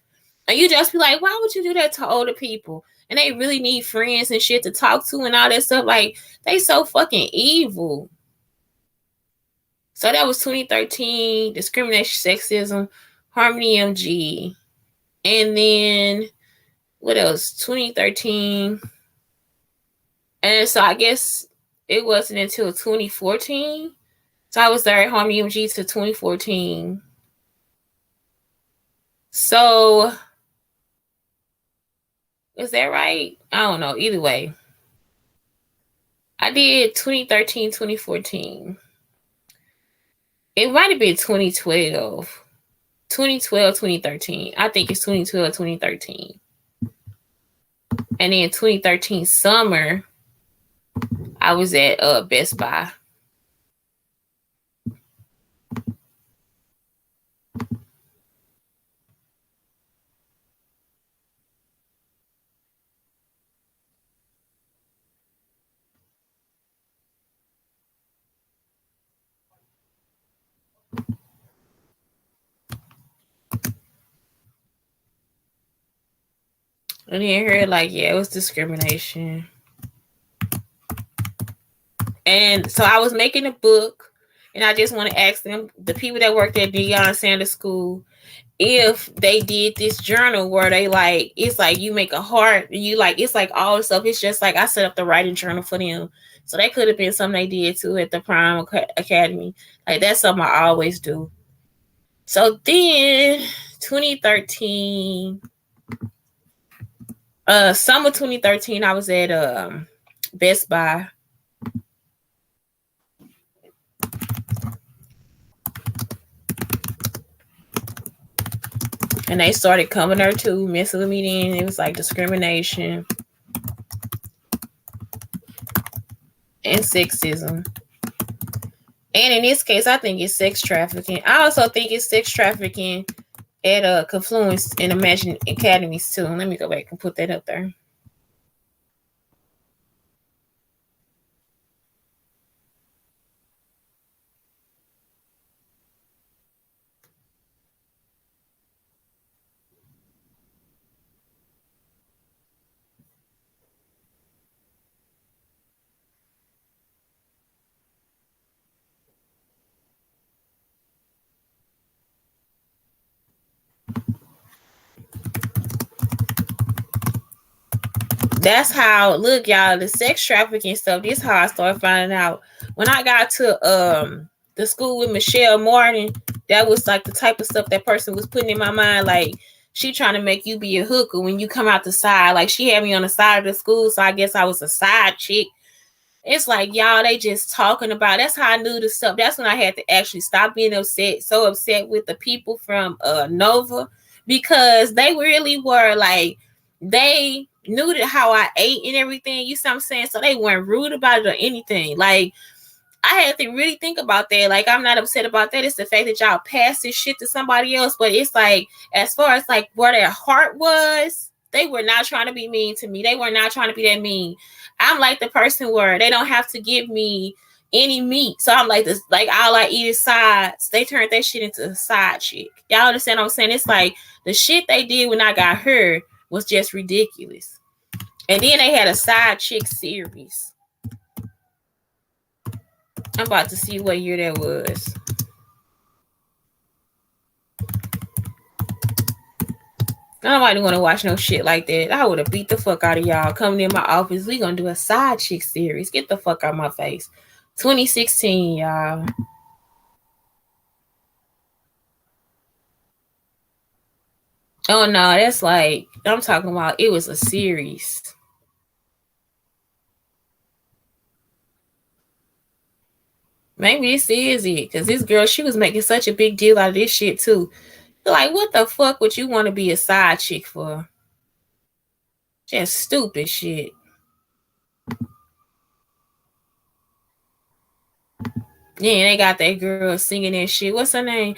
And you just be like, why would you do that to older people? And they really need friends and shit to talk to and all that stuff. Like, they so fucking evil. So that was 2013, discrimination, sexism, Harmony MG. And then, what else? 2013. And so I guess it wasn't until 2014. So I was there at Harmony MG to 2014. So, is that right? I don't know. Either way. I did 2013, 2014. It might have been 2012. 2012, 2013. I think it's 2012, 2013. And then 2013 summer, I was at Best Buy. And then heard like, yeah, it was discrimination. And so I was making a book, and I just want to ask them, the people that worked at Deion Sanders School, if they did this journal where they like, it's like you make a heart, you like, it's like all the stuff. It's just like I set up the writing journal for them. So that could have been something they did too at the Prime Academy. Like, that's something I always do. So then 2013, summer 2013, I was at Best Buy. And they started coming there too, messing with me then. It was like discrimination and sexism. And in this case, I think it's sex trafficking. I also think it's sex trafficking at Confluence and Imagine Academies too. Let me go back and put that up there. That's how, look, y'all, the sex trafficking stuff, this is how I started finding out. When I got to the school with Michelle Martin, that was like the type of stuff that person was putting in my mind. Like, she trying to make you be a hooker when you come out the side. Like, she had me on the side of the school, so I guess I was a side chick. It's like, y'all, they just talking about, that's how I knew the stuff. That's when I had to actually stop being so upset with the people from Nova, because they really were like, they knew that how I ate and everything, you see what I'm saying? So they weren't rude about it or anything. Like, I had to really think about that. Like, I'm not upset about that. It's the fact that y'all pass this shit to somebody else. But it's like, as far as like where their heart was, they were not trying to be mean to me. They were not trying to be that mean. I'm like the person where they don't have to give me any meat. So I'm like this, like all I eat is sides. They turned that shit into a side chick. Y'all understand what I'm saying? It's like the shit they did when I got her was just ridiculous. And then they had a side chick series. I'm about to see what year that was. Nobody want to watch no shit like that. I would have beat the fuck out of y'all coming in my office. We gonna do a side chick series. Get the fuck out of my face. 2016, y'all. Oh no, that's like I'm talking about. It was a series. Maybe this is it, because this girl, she was making such a big deal out of this shit too. Like, what the fuck would you want to be a side chick for? Just stupid shit. Yeah, they got that girl singing that shit. What's her name?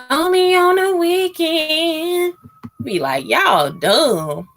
Only on the weekend. Be like, y'all dumb.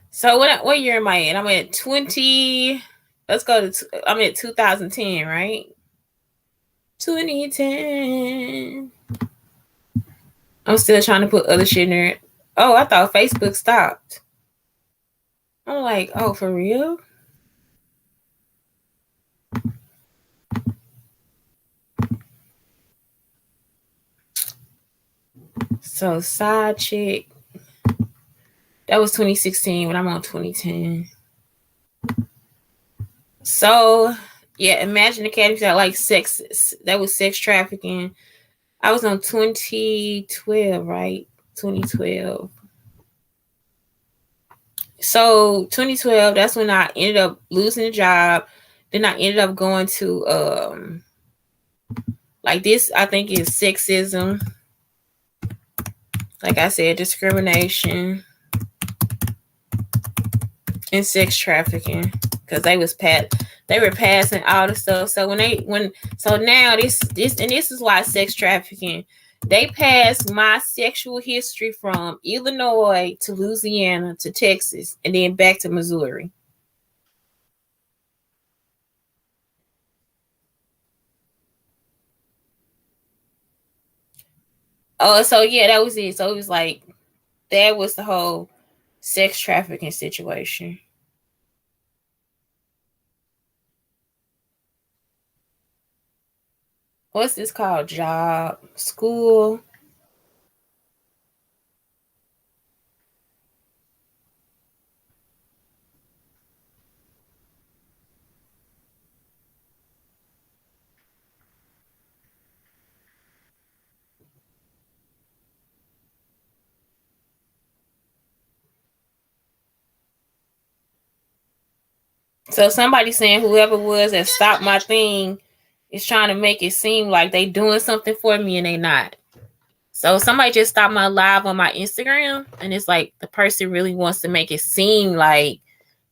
So what year am I in? I'm at 20. Let's go to. I'm at 2010, right? 2010. I'm still trying to put other shit in there. Oh, I thought Facebook stopped. I'm like, oh, for real? So side chick. That was 2016 when I'm on 2010. So yeah, imagine the categories that like sex. That was sex trafficking. I was on 2012, right? 2012. So 2012, that's when I ended up losing a job. Then I ended up going to like this, I think is sexism. Like I said, discrimination and sex trafficking. Because they were passing all the stuff. So so now this is why sex trafficking. They passed my sexual history from Illinois to Louisiana to Texas and then back to Missouri. Oh, so yeah, that was it. So it was like that was the whole sex trafficking situation. What's this called? Job, school. So somebody saying whoever was that stopped my thing is trying to make it seem like they doing something for me and they not. So somebody just stopped my live on my Instagram and it's like the person really wants to make it seem like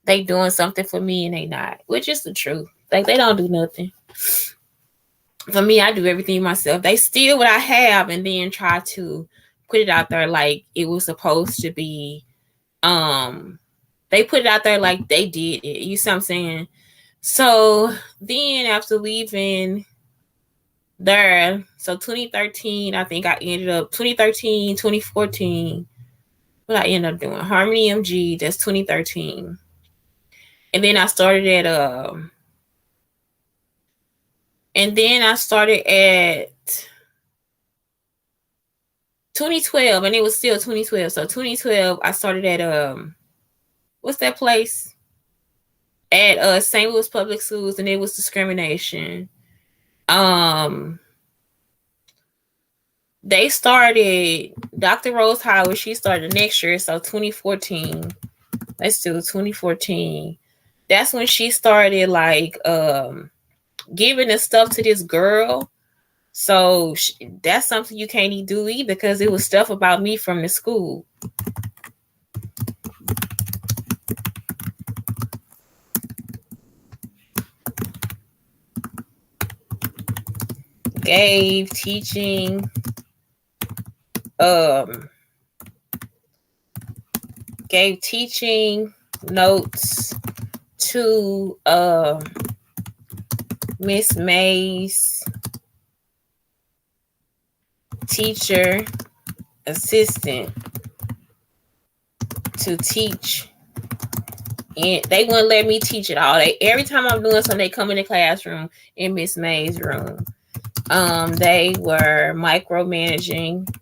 they doing something for me and they not, which is the truth. Like they don't do nothing. For me, I do everything myself. They steal what I have and then try to put it out there like it was supposed to be. They put it out there like they did it. You see what I'm saying? So then after leaving there, so 2013, I think I ended up 2013, 2014. What I ended up doing? Harmony MG, that's 2013. And then I started at and then I started at 2012 and it was still 2012. So 2012 I started at what's that place? At St. Louis Public Schools and it was discrimination. They started Dr. Rose Howard, she started next year, so 2014. Let's do 2014. That's when she started like giving the stuff to this girl. So that's something you can't do either because it was stuff about me from the school. gave teaching notes to Miss May's teacher assistant to teach. And they wouldn't let me teach it all. Every time I'm doing something, they come in the classroom in Miss May's room. They were micromanaging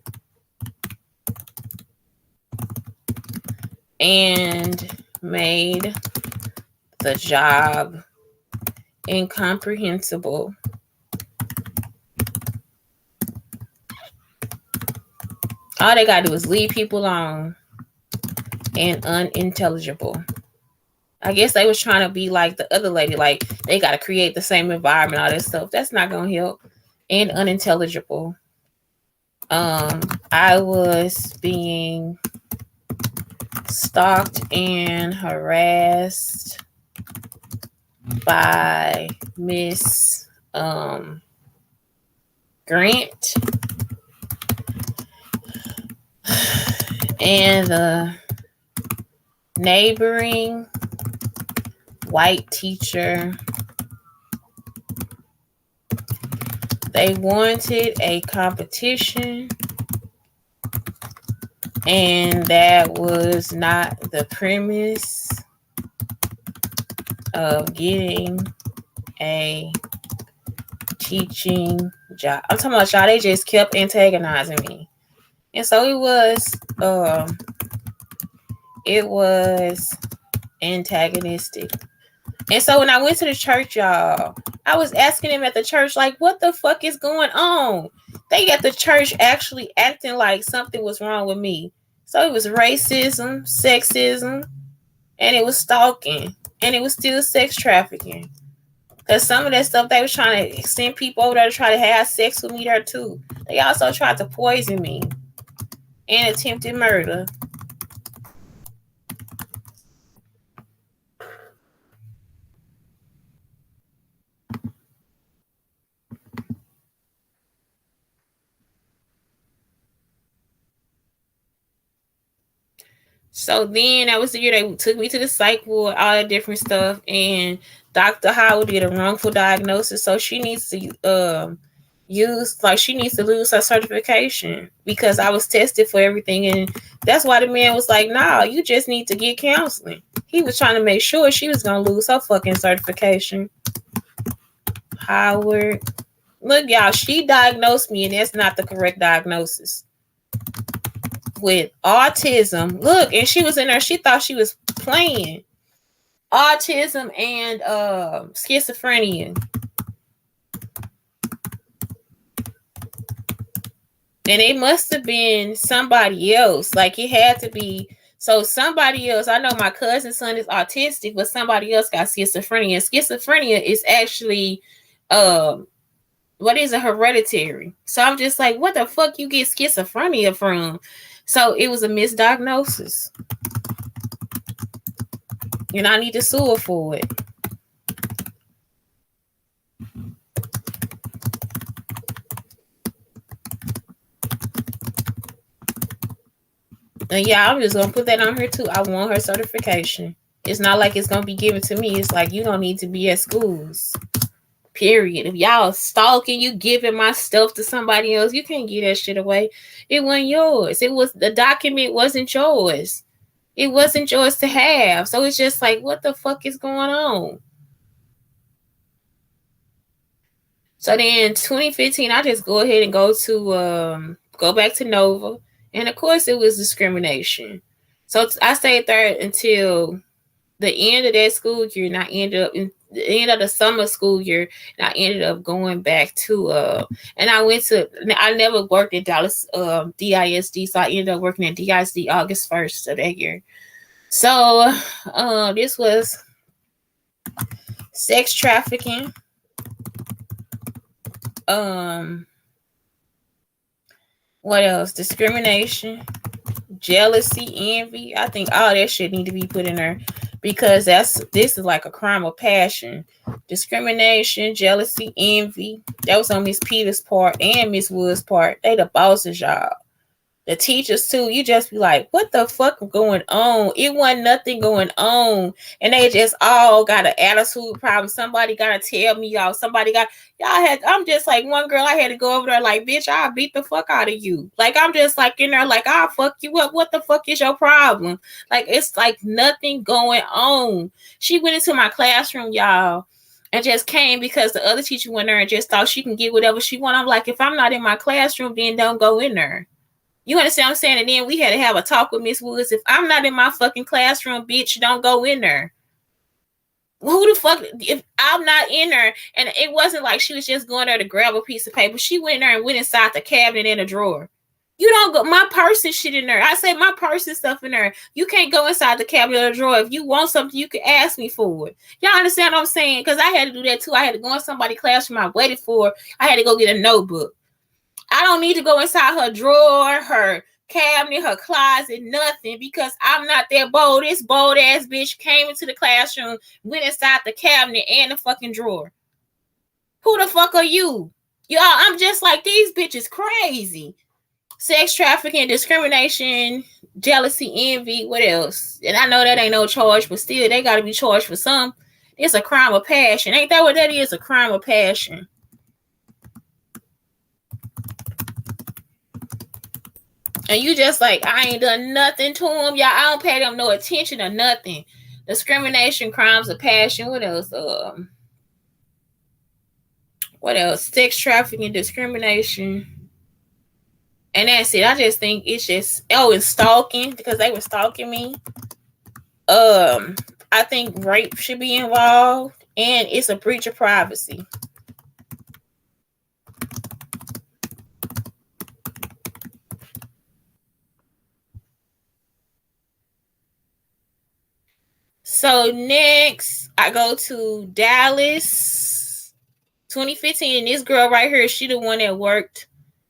and made the job incomprehensible. All they gotta do is leave people alone and unintelligible. I guess they was trying to be like the other lady, like they got to create the same environment, all that stuff. That's not going to help. And unintelligible. I was being stalked and harassed by Miss Grant and the neighboring white teacher. They wanted a competition, and that was not the premise of getting a teaching job. I'm talking about y'all, they just kept antagonizing me. And so it was antagonistic. And so when I went to the church, y'all, I was asking them at the church, like, what the fuck is going on? They at the church actually acting like something was wrong with me. So it was racism, sexism, and it was stalking, and it was still sex trafficking. Because some of that stuff, they was trying to send people over there to try to have sex with me there too. They also tried to poison me and attempted murder. So then that was the year they took me to the psych ward, all that different stuff. And Dr. Howard did a wrongful diagnosis. So she needs to she needs to lose her certification because I was tested for everything. And that's why the man was like, nah, you just need to get counseling. He was trying to make sure she was going to lose her fucking certification. Howard. Look, y'all, she diagnosed me and that's not the correct diagnosis. With autism. Look, and she was in there. She thought she was playing. Autism and schizophrenia. And it must have been somebody else. Like it had to be. So somebody else. I know my cousin's son is autistic, but somebody else got schizophrenia. And schizophrenia is actually what is it? Hereditary. So I'm just like, what the fuck you get schizophrenia from? So it was a misdiagnosis. And I need to sue her for it. And yeah, I'm just going to put that on her too. I want her certification. It's not like it's going to be given to me. It's like you don't need to be at schools. Period. If y'all stalking, you giving my stuff to somebody else, you can't give that shit away. It wasn't yours. The document wasn't yours. It wasn't yours to have. So it's just like, what the fuck is going on? So then 2015, I just go ahead and go back to Nova. And of course it was discrimination. So I stayed there until the end of that school year, and I ended up in the end of the summer school year, and I ended up going back to and I never worked at Dallas DISD, so I ended up working at DISD August 1st of that year. So this was sex trafficking, what else? Discrimination, jealousy, envy. I think all that shit need to be put in there. because this is like a crime of passion. Discrimination, jealousy, envy. That was on Miss Peters' part and Miss Wood's part. They the bosses, y'all. The teachers too, you just be like, what the fuck going on? It wasn't nothing going on. And they just all got an attitude problem. Somebody gotta tell me, y'all. I'm just like, one girl, I had to go over there like, bitch, I'll beat the fuck out of you. Like, I'm just like in there like, I'll fuck you up. What the fuck is your problem? Like, it's like nothing going on. She went into my classroom, y'all, and just came because the other teacher went there and just thought she can get whatever she want. I'm like, if I'm not in my classroom, then don't go in there. You understand what I'm saying? And then we had to have a talk with Miss Woods. If I'm not in my fucking classroom, bitch, don't go in there. Who the fuck, if I'm not in there? And it wasn't like she was just going there to grab a piece of paper. She went there and went inside the cabinet in a drawer. You don't go, my purse and shit in there. I said my purse and stuff in there. You can't go inside the cabinet or drawer. If you want something, you can ask me for it. Y'all understand what I'm saying? Because I had to do that too. I had to go in somebody's classroom I waited for. I had to go get a notebook. I don't need to go inside her drawer, her cabinet, her closet, nothing, because I'm not that bold. This bold ass bitch came into the classroom, went inside the cabinet and the fucking drawer. Who the fuck are you? Y'all, I'm just like, these bitches crazy. Sex trafficking, discrimination, jealousy, envy, what else? And I know that ain't no charge, but still, they got to be charged for some. It's a crime of passion. Ain't that what that is? A crime of passion. And you just like, I ain't done nothing to them. Y'all, I don't pay them no attention or nothing. Discrimination, crimes of passion. What else? What else? Sex trafficking, discrimination. And that's it. I just think it's just, and stalking, because they were stalking me. I think rape should be involved. And it's a breach of privacy. So next, I go to Dallas, 2015. And this girl right here, she the one that worked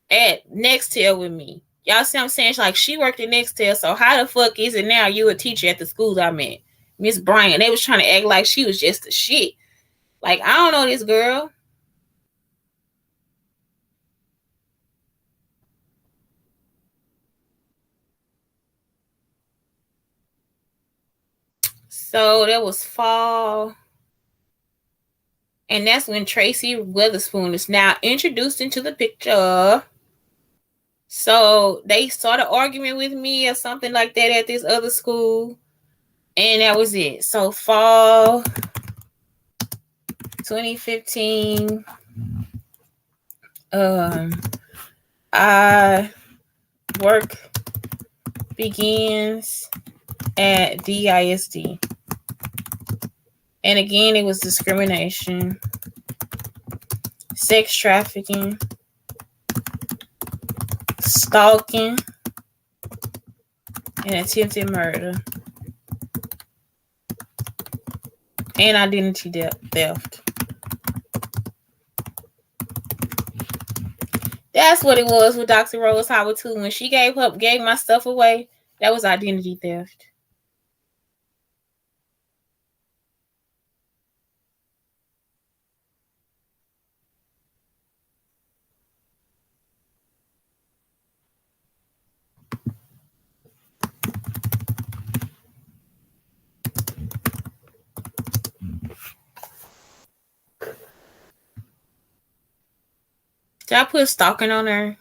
at Nextel with me. Y'all see what I'm saying? Like, she worked at Nextel. So how the fuck is it now you a teacher at the school I'm at? Miss Bryant. They was trying to act like she was just a shit. Like, I don't know this girl. So that was fall. And that's when Tracy Witherspoon is now introduced into the picture. So they started arguing with me or something like that at this other school. And that was it. So fall 2015. Work begins at DISD. And again, it was discrimination, sex trafficking, stalking, and attempted murder, and identity theft. That's what it was with Dr. Rose Howard too. When she gave my stuff away, that was identity theft. Did I put stalking on there?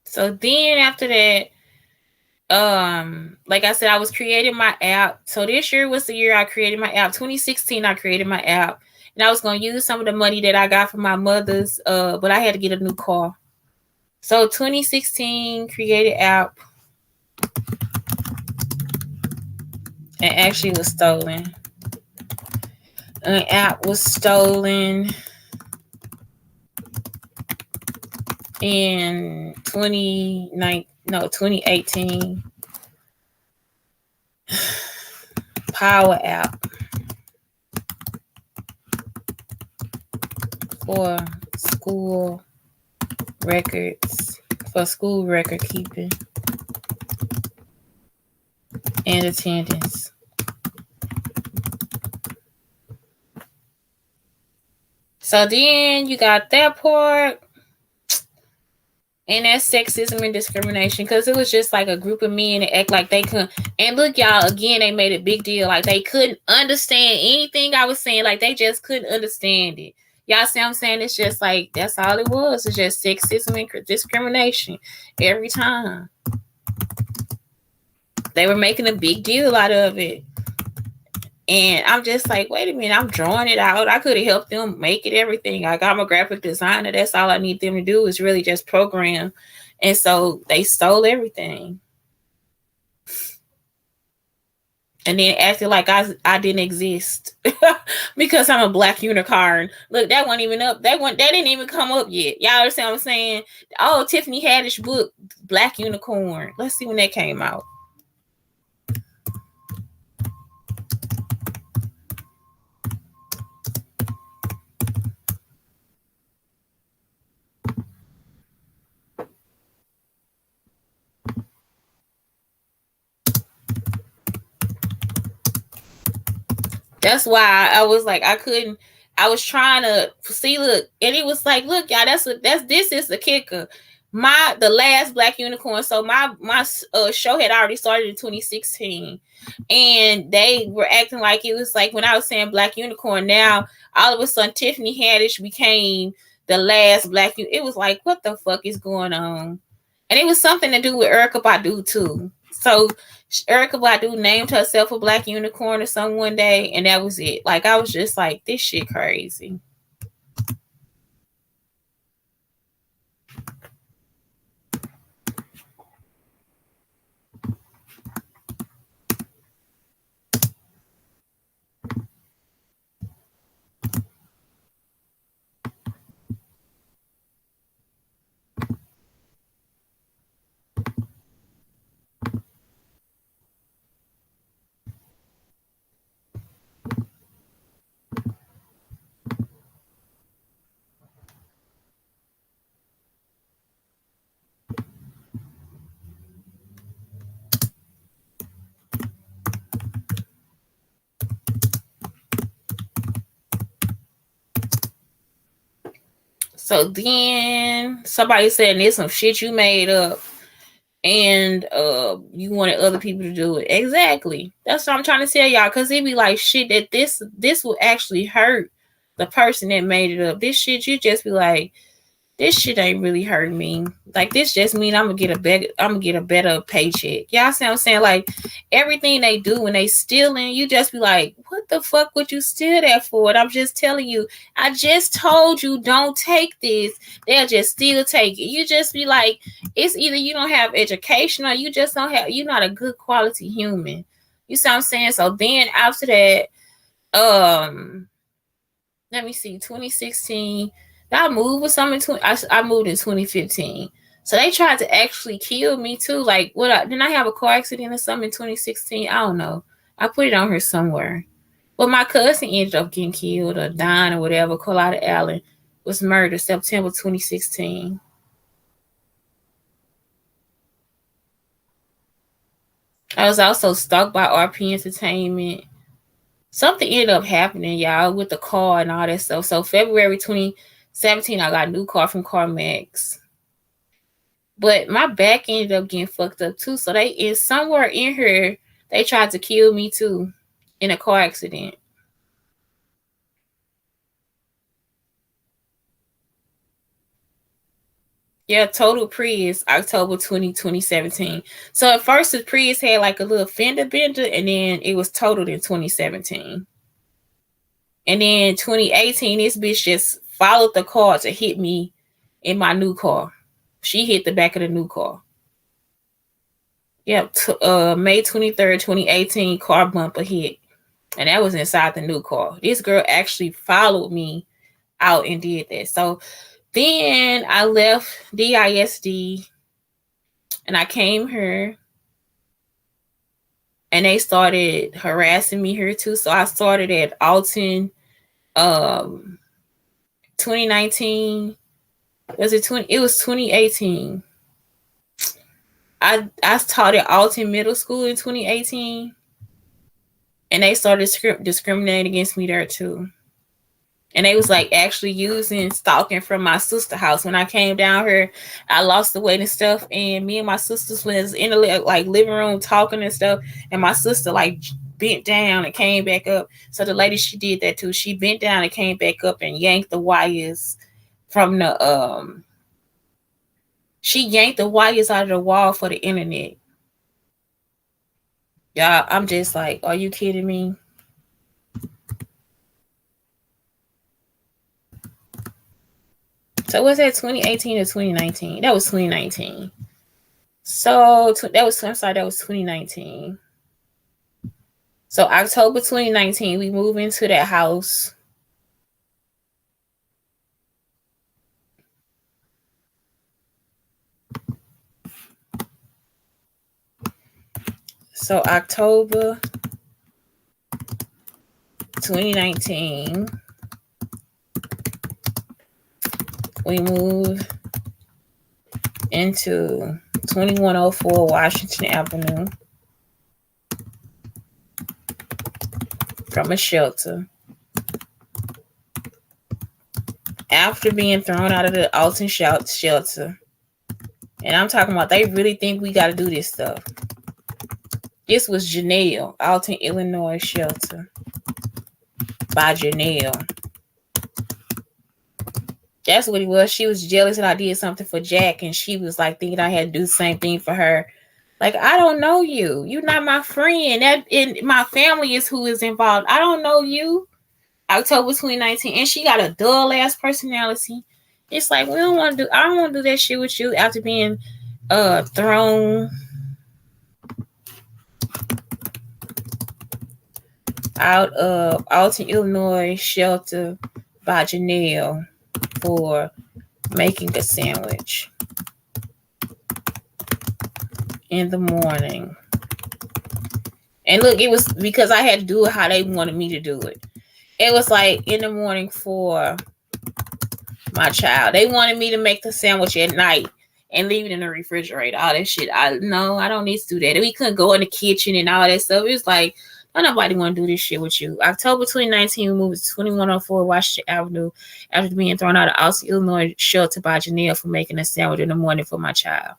So then after that, like I said, I was creating my app. So this year was the year I created my app. 2016, I created my app. And I was going to use some of the money that I got from my mother's, but I had to get a new car. So 2016, created app. And actually was stolen. An app was stolen in 2018. Power app for school records, for school record keeping and attendance. So then you got that part. And that's sexism and discrimination, because it was just like a group of men that act like they couldn't. And look, y'all, again, they made a big deal. Like they couldn't understand anything I was saying. Like they just couldn't understand it. Y'all see what I'm saying? It's just like, that's all it was. It's just sexism and discrimination every time. They were making a big deal out of it. And I'm just like, wait a minute, I'm drawing it out. I could have helped them make it everything. Like, I'm a graphic designer. That's all I need them to do is really just program. And so they stole everything. And then acted like I didn't exist because I'm a black unicorn. Look, that wasn't even up. That didn't even come up yet. Y'all understand what I'm saying? Oh, Tiffany Haddish book, Black Unicorn. Let's see when that came out. That's why I was like, I was trying to see, look, and it was like, look, y'all, this is the kicker. The last Black Unicorn. So my show had already started in 2016, and they were acting like it was like when I was saying Black Unicorn. Now all of a sudden Tiffany Haddish became the last Black. It was like, what the fuck is going on? And it was something to do with Erykah Badu too. So Erykah Badu named herself a Black Unicorn or something one day, and that was it. Like, I was just like, this shit crazy. So then somebody said there's some shit you made up, and you wanted other people to do it. Exactly. That's what I'm trying to tell y'all, because it'd be like, shit, that this will actually hurt the person that made it up. This shit, you just be like, this shit ain't really hurting me. Like, this just mean I'm gonna get a better paycheck. Y'all see what I'm saying? Like, everything they do when they stealing, you just be like, what the fuck would you steal that for? And I'm just telling you, I just told you don't take this. They'll just still take it. You just be like, it's either you don't have education or you just don't have, you're not a good quality human. You see what I'm saying? So then after that, let me see, 2016. I moved with something. I moved in 2015. So they tried to actually kill me too. Like, didn't I have a car accident or something in 2016? I don't know. I put it on here somewhere. But my cousin ended up getting killed or dying or whatever. Carlotta Allen was murdered September 2016. I was also stalked by RP Entertainment. Something ended up happening, y'all, with the car and all that stuff. So February 2017, I got a new car from CarMax. But my back ended up getting fucked up too. So they is somewhere in here, they tried to kill me too in a car accident. Yeah, total Prius, October 2017. So at first the Prius had like a little fender bender, and then it was totaled in 2017. And then 2018, this bitch just followed the car to hit me in my new car. She hit the back of the new car. Yep, May 23rd, 2018, car bumper hit. And that was inside the new car. This girl actually followed me out and did that. So Then I left DISD and I came here, and they started harassing me here too. So I started at Alton 2019. Was it 20? It was 2018. I taught at Alton Middle School in 2018, and they started discriminating against me there too. And they was like actually using stalking from my sister house. When I came down here, I lost the weight and stuff, and me and my sisters was in the like living room talking and stuff, and my sister like bent down and came back up. So the lady, she did that too. She bent down and came back up and yanked the wires from the she yanked the wires out of the wall for the internet. Y'all, I'm just like, are you kidding me? So was that 2018 or 2019? That was 2019. So that was 2019. So October 2019, we moved into that house. So October 2019, we moved into 2104 Washington Avenue from a shelter. After being thrown out of the Alton shelter. And I'm talking about, they really think we got to do this stuff. This was Janelle, Alton, Illinois shelter by Janelle. That's what it was. She was jealous that I did something for Jack, and she was like thinking I had to do the same thing for her. Like, I don't know you. You're not my friend. That in my family is who is involved. I don't know you. October 2019, and she got a dull ass personality. It's like, I don't want to do that shit with you after being thrown out of Alton, Illinois shelter by Janelle for making a sandwich in the morning. And look, it was because I had to do it how they wanted me to do it. It was like in the morning for my child. They wanted me to make the sandwich at night and leave it in the refrigerator. All that shit. I don't need to do that. We couldn't go in the kitchen and all that stuff. It was like, nobody want to do this shit with you. October 2019, we moved to 2104 Washington Avenue after being thrown out of Alton, Illinois shelter by Janelle for making a sandwich in the morning for my child.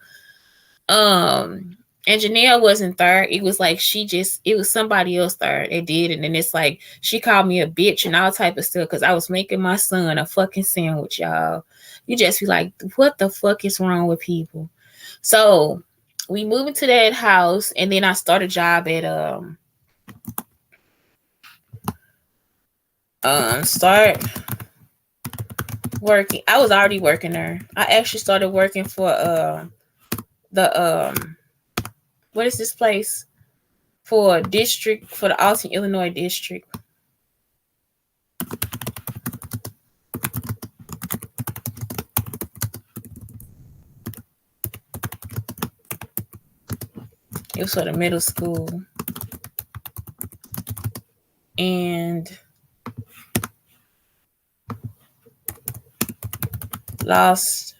And Janelle wasn't third. It was like it was somebody else third that did it. And then it's like she called me a bitch and all type of stuff because I was making my son a fucking sandwich, y'all. You just be like, what the fuck is wrong with people? So we moved into that house, and then I started a job at start working. I was already working there. I actually started working for what is this place? For the Alton, Illinois district. It was for the middle school. And lost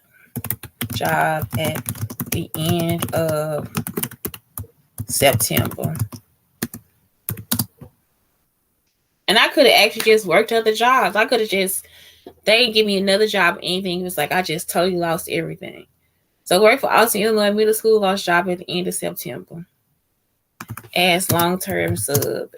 job at the end of September. And I could have actually just worked other jobs. I could have they didn't give me another job or anything. It was like I just totally lost everything. So I worked for Alton, Illinois Middle School, lost job at the end of September. As long-term sub,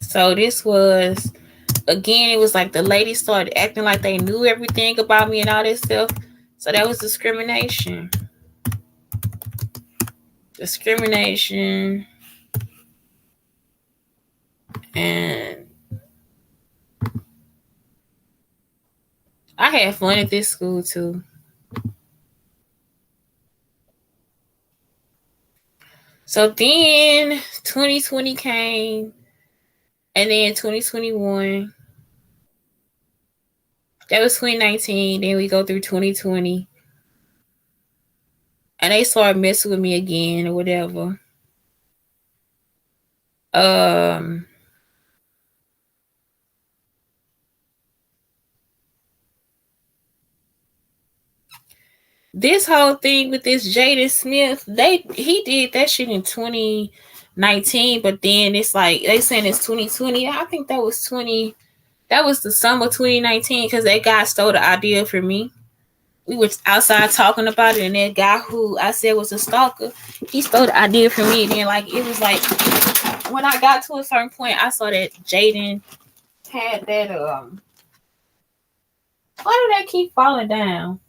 so this was, again, it was like the ladies started acting like they knew everything about me and all this stuff. So that was discrimination. And I had fun at this school too. So then 2020 came, and then 2021. That was 2019. Then we go through 2020. And they started messing with me again or whatever. This whole thing with this Jaden Smith, he did that shit in 2019, but then it's like they saying it's 2020. I think that was the summer 2019, because that guy stole the idea from me. We were outside talking about it, and that guy who I said was a stalker, he stole the idea from me. And then it was like when I got to a certain point, I saw that Jaden had that why do they keep falling down?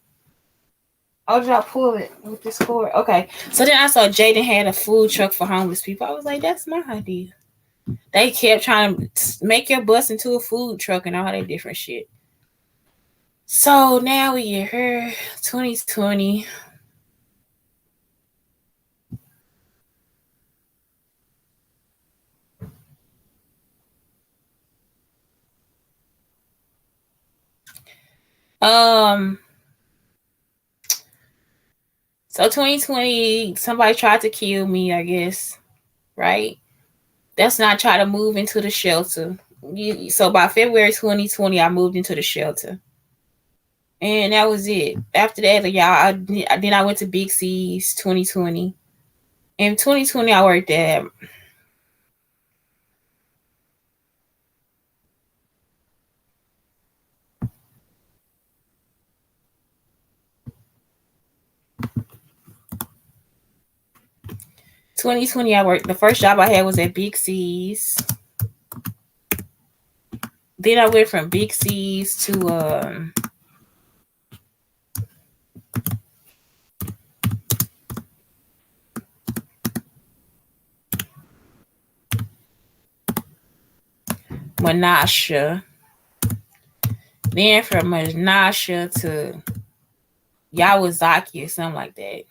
Oh, did I pull it with this cord? Okay. So then I saw Jaden had a food truck for homeless people. I was like, that's my idea. They kept trying to make your bus into a food truck and all that different shit. So now we get her 2020. So 2020, somebody tried to kill me, I guess, right? That's not try to move into the shelter. So by February 2020, I moved into the shelter. And that was it. After that, y'all, then I went to Big C's 2020. In 2020, I worked at 2020, I worked. The first job I had was at Big C's. Then I went from Big C's to Menasha. Then from Menasha to Yawazaki or something like that.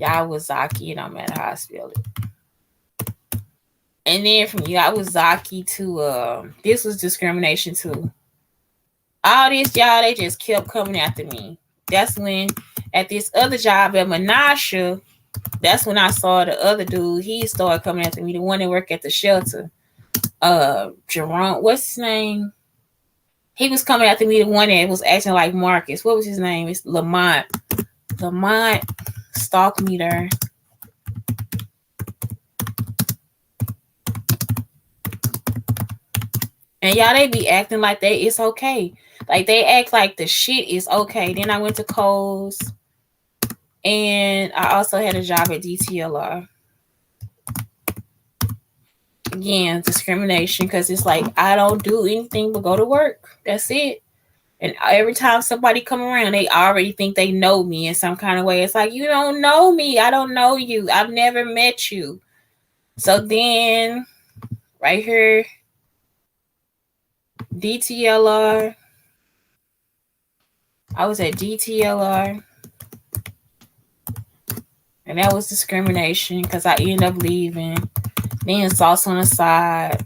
Yawazaki, and I'm at the hospital. And then from Yawazaki to this was discrimination too. All this, y'all, they just kept coming after me. That's when at this other job at Menasha, that's when I saw the other dude. He started coming after me, the one that worked at the shelter. Jerome, what's his name? He was coming after me, the one that was acting like Marcus. What was his name? It's Lamont. Lamont stalked me there. And y'all, they be acting like it's okay. Like they act like the shit is okay. Then I went to Kohl's, and I also had a job at DTLR. Again, discrimination, because it's like I don't do anything but go to work. That's it. And every time somebody come around, they already think they know me in some kind of way. It's like, you don't know me. I don't know you. I've never met you. So then, right here, DTLR. I was at DTLR. And that was discrimination because I ended up leaving. Then sauce on the side.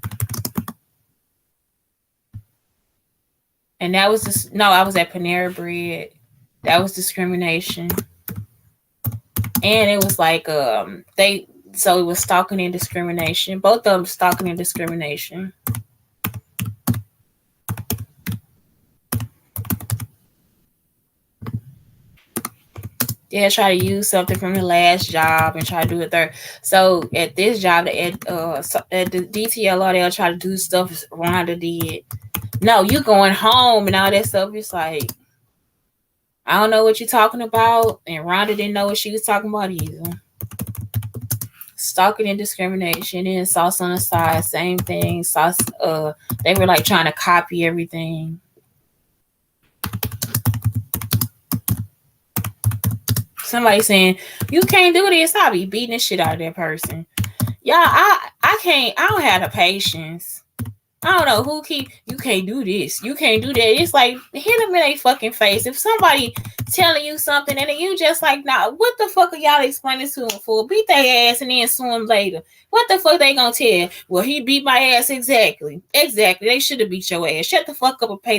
And that was just, no, I was at Panera Bread. That was discrimination. And it was like so it was stalking and discrimination. Both of them stalking and discrimination. Yeah, try to use something from the last job and try to do it there. So at this job, at the DTLR, they'll try to do stuff Rhonda did. No, you going home and all that stuff. It's like, I don't know what you're talking about. And Rhonda didn't know what she was talking about either. Stalking and discrimination. And sauce on the side, same thing. Sauce, they were like trying to copy everything. Somebody saying, you can't do this. I'll be beating the shit out of that person. Y'all, I can't, I don't have the patience. I don't know who you can't do this, you can't do that. It's like hit them in their fucking face. If somebody telling you something and then you just like, nah, what the fuck are y'all explaining to them for? Beat their ass and then sue them later. What the fuck they gonna tell? Well, he beat my ass. Exactly. They should have beat your ass. Shut the fuck up and pay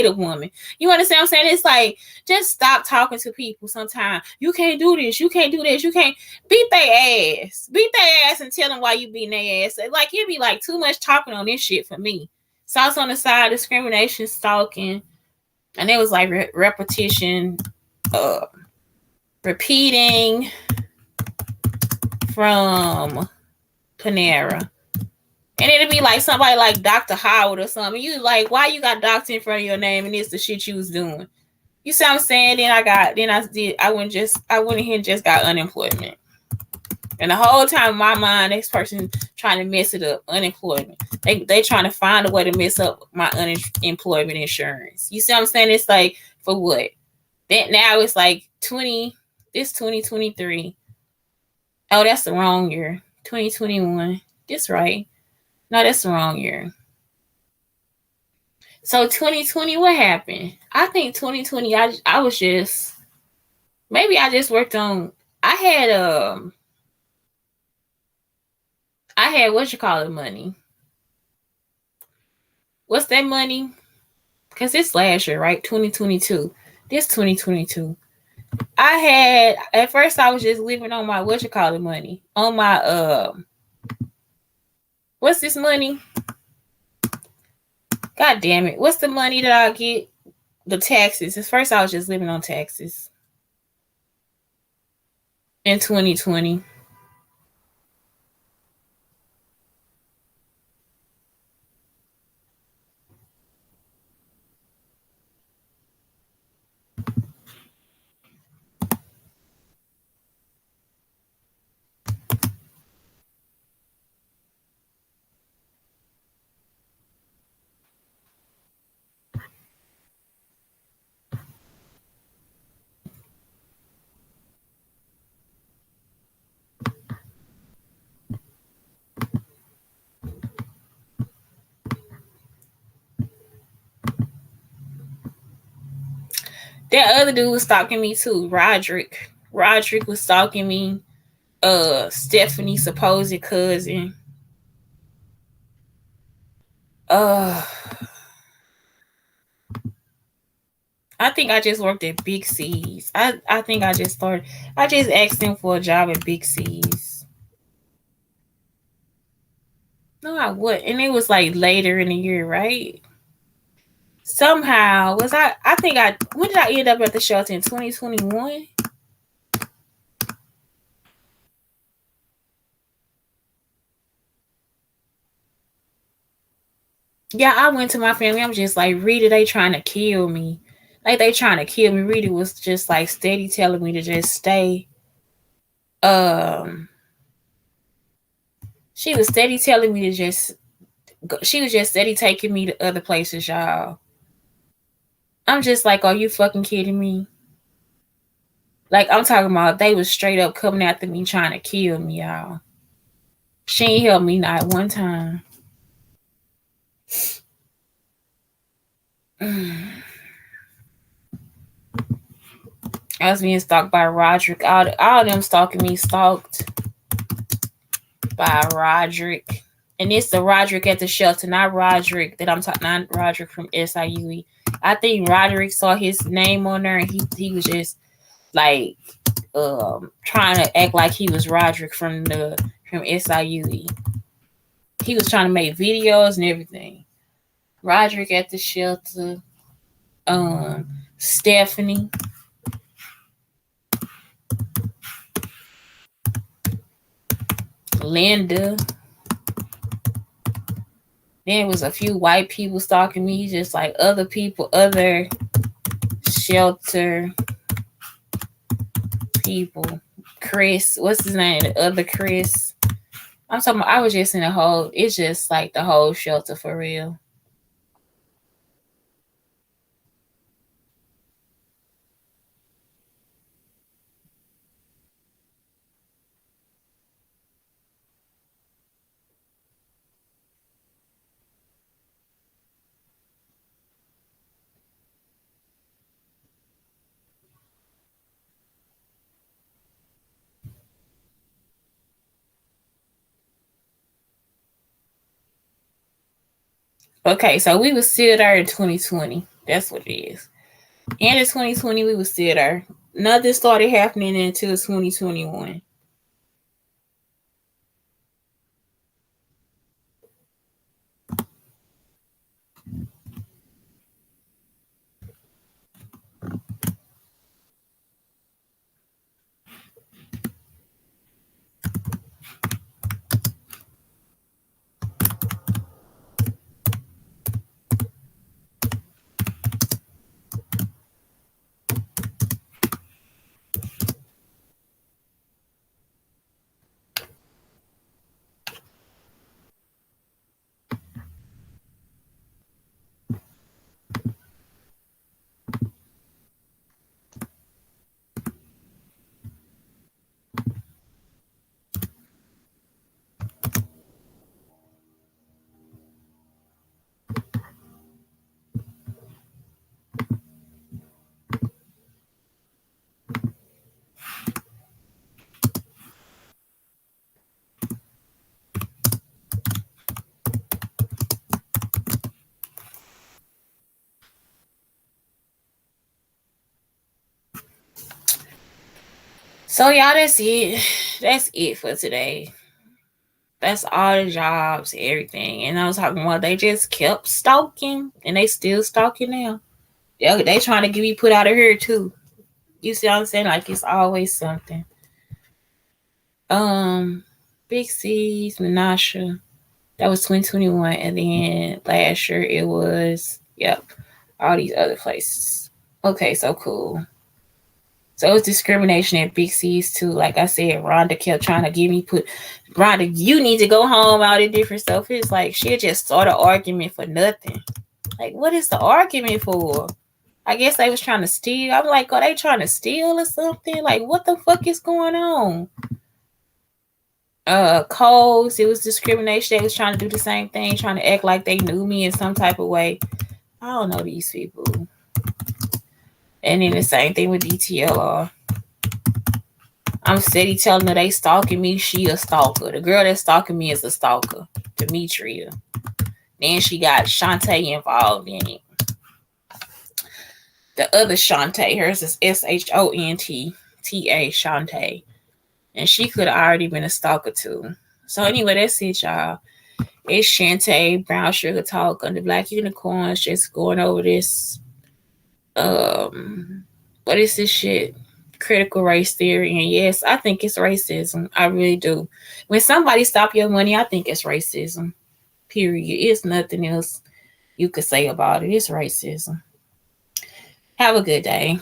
the woman. You understand what I'm saying? It's like, just stop talking to people sometimes. You can't do this, you can't do this, you can't. Beat their ass. Beat their ass and tell them why you beating their ass. Like, it'd be like too much talking on this shit for me. Sauce on the side, discrimination, stalking, and it was like repetition, repeating from Panera. And it'd be like somebody like Dr. Howard or something. You like, why you got doctor in front of your name and it's the shit you was doing? You see what I'm saying? I went ahead and just got unemployment. And the whole time in my mind, this person trying to mess it up, unemployment. They trying to find a way to mess up my unemployment insurance. You see what I'm saying? It's like, for what? That now it's like 2023. Oh, that's the wrong year. 2021. This right. No, that's the wrong year. So 2020, what happened? I think 2020, I was just, maybe I just worked on, I had what you call it money. What's that money? Because it's last year, right? 2022. This 2022. At first I was just living on my what you call it money. On my what's this money? God damn it. What's the money that I get? The taxes. At first I was just living on taxes. In 2020. That other dude was stalking me too, Roderick. Roderick was stalking me. Stephanie's supposed cousin. I think I just worked at Big C's. I think I just asked him for a job at Big C's. No, I would. And it was like later in the year, right? Somehow when did I end up at the shelter in 2021? Yeah, I went to my family. I'm just like, Rita, they trying to kill me. Like, they trying to kill me. Rita was just like steady telling me to just stay. She was steady telling me to just go. She was just steady taking me to other places, y'all. I'm just like, are you fucking kidding me? Like, I'm talking about they was straight up coming after me trying to kill me, y'all. She ain't helped me not one time. I was being stalked by Roderick. All of them stalking me, stalked by Roderick. And it's the Roderick at the shelter, not Roderick that I'm talking, not Roderick from SIUE. I think Roderick saw his name on there and he was just like trying to act like he was Roderick from SIUE. He was trying to make videos and everything. Roderick at the shelter. Stephanie. Linda. Then it was a few white people stalking me, just like other people, other shelter people. Chris, what's his name? The other Chris. I'm talking about, I was just in a whole, it's just like the whole shelter for real. Okay, so we was still there in 2020. That's what it is. And in 2020, we was still there. Nothing started happening until 2021. So y'all, that's it. That's it for today. That's all the jobs, everything. And I was talking about they just kept stalking, and they still stalking now. They trying to get me put out of here too. You see what I'm saying? Like it's always something. Big C's, Menasha. That was 2021, and then last year it was all these other places. Okay, so cool. So it's discrimination at Big C's too. Like I said, Rhonda kept trying to get me Rhonda, you need to go home, all the different stuff. It's like she'll just start an argument for nothing. Like, what is the argument for? I guess they was trying to steal. I'm like, are they trying to steal or something? Like, what the fuck is going on? Codes, it was discrimination. They was trying to do the same thing, trying to act like they knew me in some type of way. I don't know these people. And then the same thing with DTLR. I'm steady telling her they stalking me. She a stalker. The girl that's stalking me is a stalker. Demetria. Then she got Shantae involved in it. The other Shantae, hers is SHONTA, Shantae. And she could have already been a stalker too. So anyway, that's it, y'all. It's Shantae, Brown Sugar Talk on the Black Unicorns, just going over this. What is this shit? Critical race theory. And yes, I think it's racism. I really do. When somebody stop your money, I think it's racism. Period. It's nothing else you could say about it. It's racism. Have a good day.